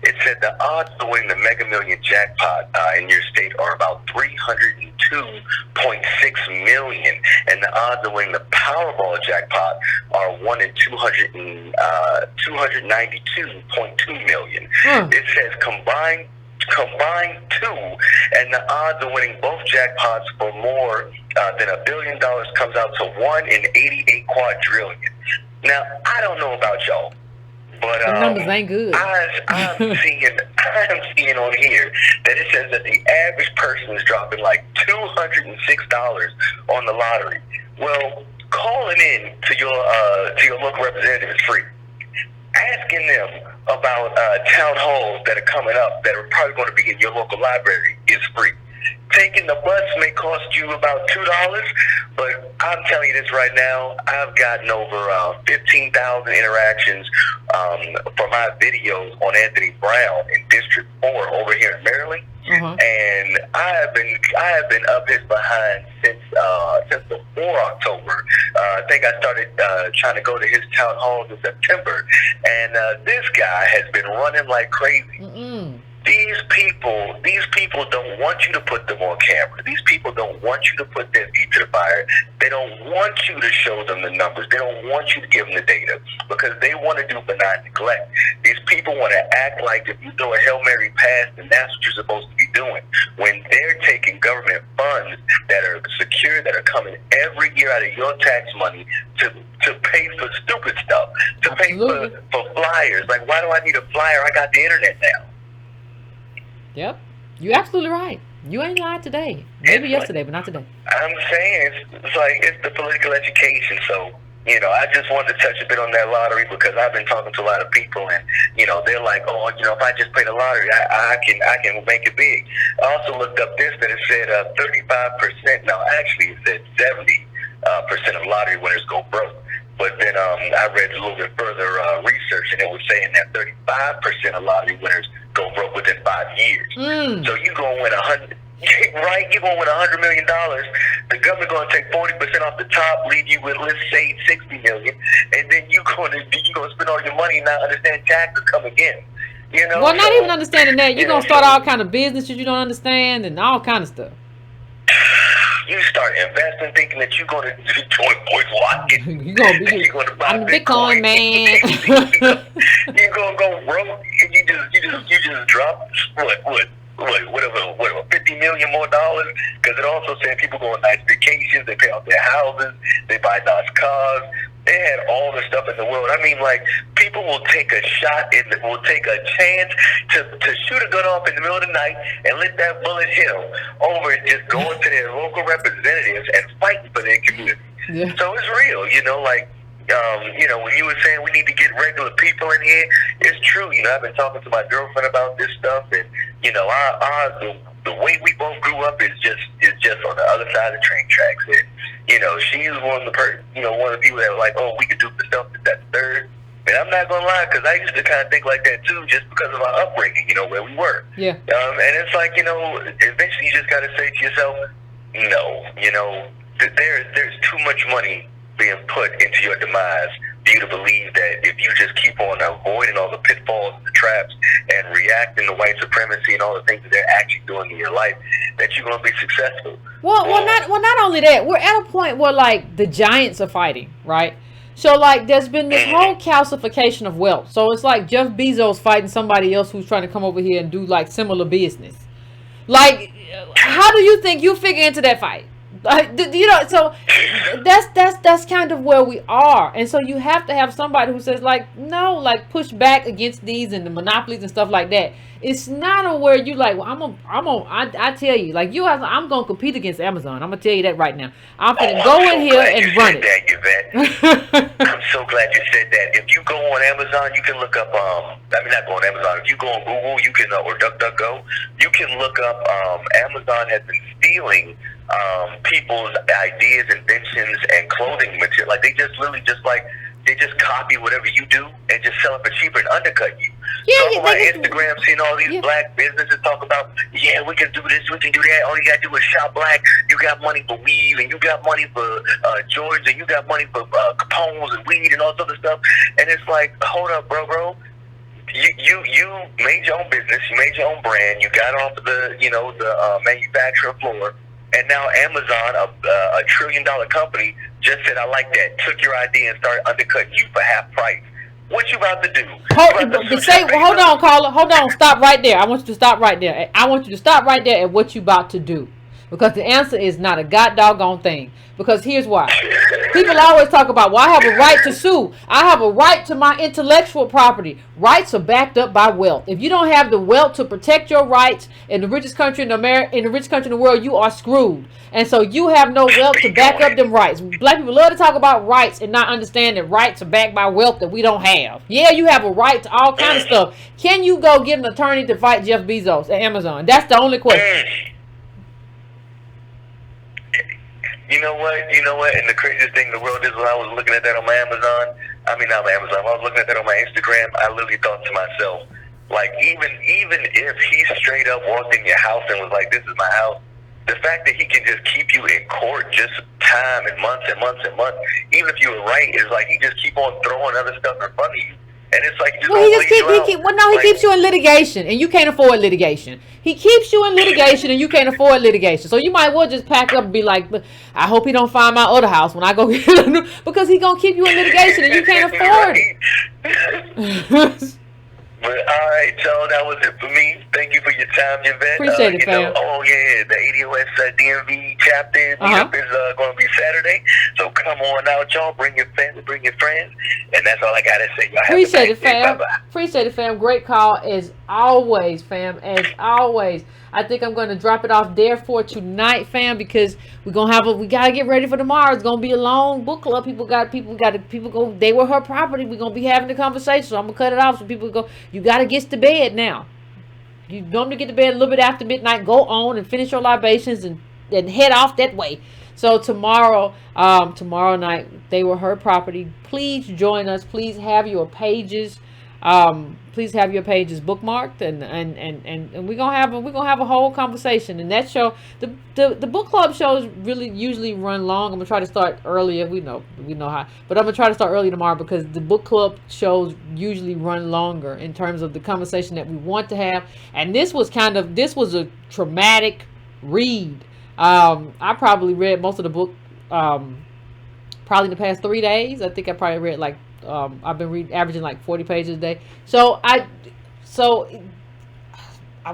it said the odds to win the Mega Million jackpot in your state are about 302.6 million, and the odds of winning the Powerball jackpot are 1 in 292.2 million. It says combined two, and the odds of winning both jackpots for more than $1 billion comes out to 1 in 88 quadrillion. Now, I don't know about y'all, but the numbers ain't good. I'm seeing on here that it says that the average person is dropping like $206 on the lottery. Well, calling in to your local representative is free. Asking them about town halls that are coming up that are probably going to be in your local library is free. Taking the bus may cost you about $2, but I'm telling you this right now, I've gotten over 15,000 interactions for my videos on Anthony Brown in District 4 over here in Maryland. And I have been up his behind since before October. I think I started trying to go to his town halls in September, and this guy has been running like crazy. These people don't want you to put them on camera. These people don't want you to put their feet to the fire. They don't want you to show them the numbers. They don't want you to give them the data because they want to do benign neglect. These people want to act like if you throw a Hail Mary pass, then that's what you're supposed to be doing. When they're taking government funds that are secure, that are coming every year out of your tax money to pay for stupid stuff, to pay for flyers. Like, why do I need a flyer? I got the internet now. Yep, you're absolutely right. You ain't lied today. Maybe yesterday, but not today. I'm saying it's the political education. So, I just wanted to touch a bit on that lottery because I've been talking to a lot of people, and they're like, oh, if I just play the lottery, I can make it big. I also looked up this that it said 35%. No, actually, it said 70% of lottery winners go broke. But then I read a little bit further research, and it was saying that 35% of lottery winners go broke within 5 years. So you're going to win right? You're going to win $100 million. The government going to take 40% off the top, leave you with, let's say, $60 million, and then you're going to spend all your money and not understand taxes come again. Well, not even understanding that. You're going to start all kind of businesses you don't understand and all kind of stuff. You start investing, thinking that you're going to join Boys Watson. You're going to buy Bitcoin, man. You're going to go broke. You just drop whatever, $50 million more dollars. Because it also said people go on nice vacations, they pay off their houses, they buy nice cars. They had all the stuff in the world. I mean, like, people will take a shot will take a chance to shoot a gun off in the middle of the night and let that bullet hit them over just going to their local representatives and fighting for their community. Yeah. So it's real, when you were saying we need to get regular people in here, it's true. I've been talking to my girlfriend about this stuff, and the way we both grew up is just on the other side of the train tracks. And she's one of the people that were like, oh, we could do the stuff that's third. And I'm not gonna lie, because I used to kind of think like that too, just because of our upbringing, where we were. Yeah. And it's like, eventually you just got to say to yourself, no, there's too much money being put into your demise for you to believe that if you just keep on avoiding all the pitfalls and the traps and reacting to white supremacy and all the things that they're actually doing in your life, that you're going to be successful. Well, not only that, we're at a point where, like, the giants are fighting, right? So, like, there's been this whole calcification of wealth. So it's like Jeff Bezos fighting somebody else who's trying to come over here and do, like, similar business. Like, how do you think you figure into that fight? So that's kind of where we are, and so you have to have somebody who says, like, no, like, push back against these and the monopolies and stuff like that. It's not a where you like, well, I tell you, like, I'm gonna compete against Amazon. I'm gonna tell you that right now. I'm gonna go in here and run it. That, Yvette. I'm so glad you said that. If you go on Amazon, you can look up. Not go on Amazon. If you go on Google, you can or DuckDuckGo, you can look up. Amazon has been stealing people's ideas, inventions, and clothing material. Like, they just copy whatever you do and just sell it for cheaper and undercut you. So on my Instagram, seeing all these black businesses talk about, yeah, we can do this, we can do that. All you gotta do is shop black. You got money for weave, and you got money for Jordans, and you got money for Capones and weed and all this other stuff. And it's like, hold up, bro. You made your own business, you made your own brand, you got off the manufacturer floor. And now Amazon, a $1 trillion company, just said, I like that. Took your idea and started undercutting you for half price. What you about to do? Hold on, caller. Hold on. Stop right there. I want you to stop right there. I want you to stop right there at what you about to do. Because the answer is not a god doggone thing. Because here's why. People always talk about, well, I have a right to sue. I have a right to my intellectual property. Rights are backed up by wealth. If you don't have the wealth to protect your rights in the richest country in the richest country in the world, you are screwed. And so you have no wealth to back up them rights. Black people love to talk about rights and not understand that rights are backed by wealth that we don't have. Yeah, you have a right to all kinds of stuff. Can you go get an attorney to fight Jeff Bezos at Amazon? That's the only question. You know what? And the craziest thing in the world is when I was looking at that on my Amazon. I mean, not my Amazon. I was looking at that on my Instagram. I literally thought to myself, like, even if he straight up walked in your house and was like, "This is my house," the fact that he can just keep you in court just time and months and months and months, even if you were right, is like he just keep on throwing other stuff in front of you. And it's like, he keeps you in litigation, and you can't afford litigation. He keeps you in litigation, and you can't afford litigation. So you might well just pack up and be like, I hope he don't find my other house when I go get it, because he's gonna keep you in litigation, and you can't afford it. But all right, so that was it for me. Thank you for your time, Yvette. Appreciate it, fam. The ADOS DMV chapter meetup is going to be Saturday. So come on out, y'all. Bring your family, bring your friends, and that's all I got to say. Y'all appreciate it, fam. Appreciate it, fam. Great call as always, fam. As always. I think I'm going to drop it off there for tonight, fam, because we gotta get ready for tomorrow. It's gonna be a long book club. People go. They were her property. We're gonna be having the conversation. So I'm gonna cut it off so people go. You gotta get to bed now. You normally get to bed a little bit after midnight. Go on and finish your libations and head off that way. So tomorrow night, they were her property. Please join us. Please have your pages. Please have your pages bookmarked, and we're gonna have a whole conversation. And that show, the book club shows really usually run long. I'm gonna try to start earlier. We know how, but I'm gonna try to start early tomorrow because the book club shows usually run longer in terms of the conversation that we want to have. And this was a traumatic read. I probably read most of the book probably in the past 3 days. I think I probably read like. I've been averaging like 40 pages a day. So I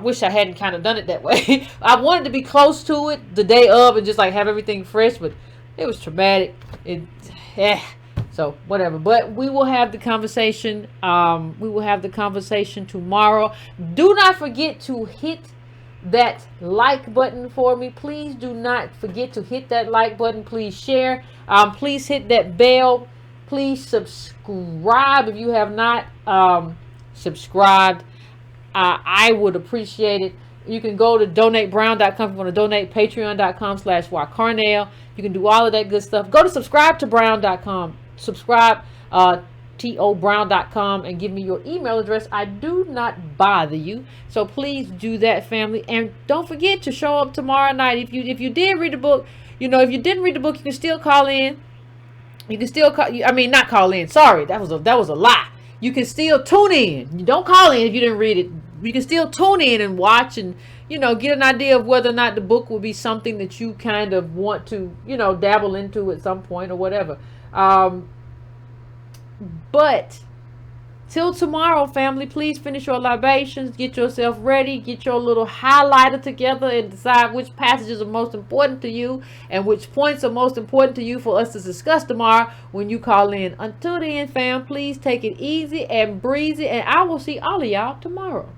wish I hadn't kind of done it that way. I wanted to be close to it the day of and just like have everything fresh, but it was traumatic. So whatever. But we will have the conversation. We will have the conversation tomorrow. Do not forget to hit that like button for me. Please do not forget to hit that like button. Please share. Please hit that bell. Please subscribe if you have not subscribed. I would appreciate it. You can go to donatebrown.com. If you want to donate, patreon.com/YCarnell. You can do all of that good stuff. Go to subscribe-to-brown.com. Subscribe tobrown.com and give me your email address. I do not bother you. So please do that, family. And don't forget to show up tomorrow night. If you did read the book, if you didn't read the book, you can still call in. You can still not call in. Sorry, that was a lie. You can still tune in. You don't call in if you didn't read it. You can still tune in and watch and, get an idea of whether or not the book will be something that you kind of want to, dabble into at some point or whatever. But till tomorrow, family, please finish your libations, get yourself ready, get your little highlighter together and decide which passages are most important to you and which points are most important to you for us to discuss tomorrow when you call in. Until then, fam, please take it easy and breezy, and I will see all of y'all tomorrow.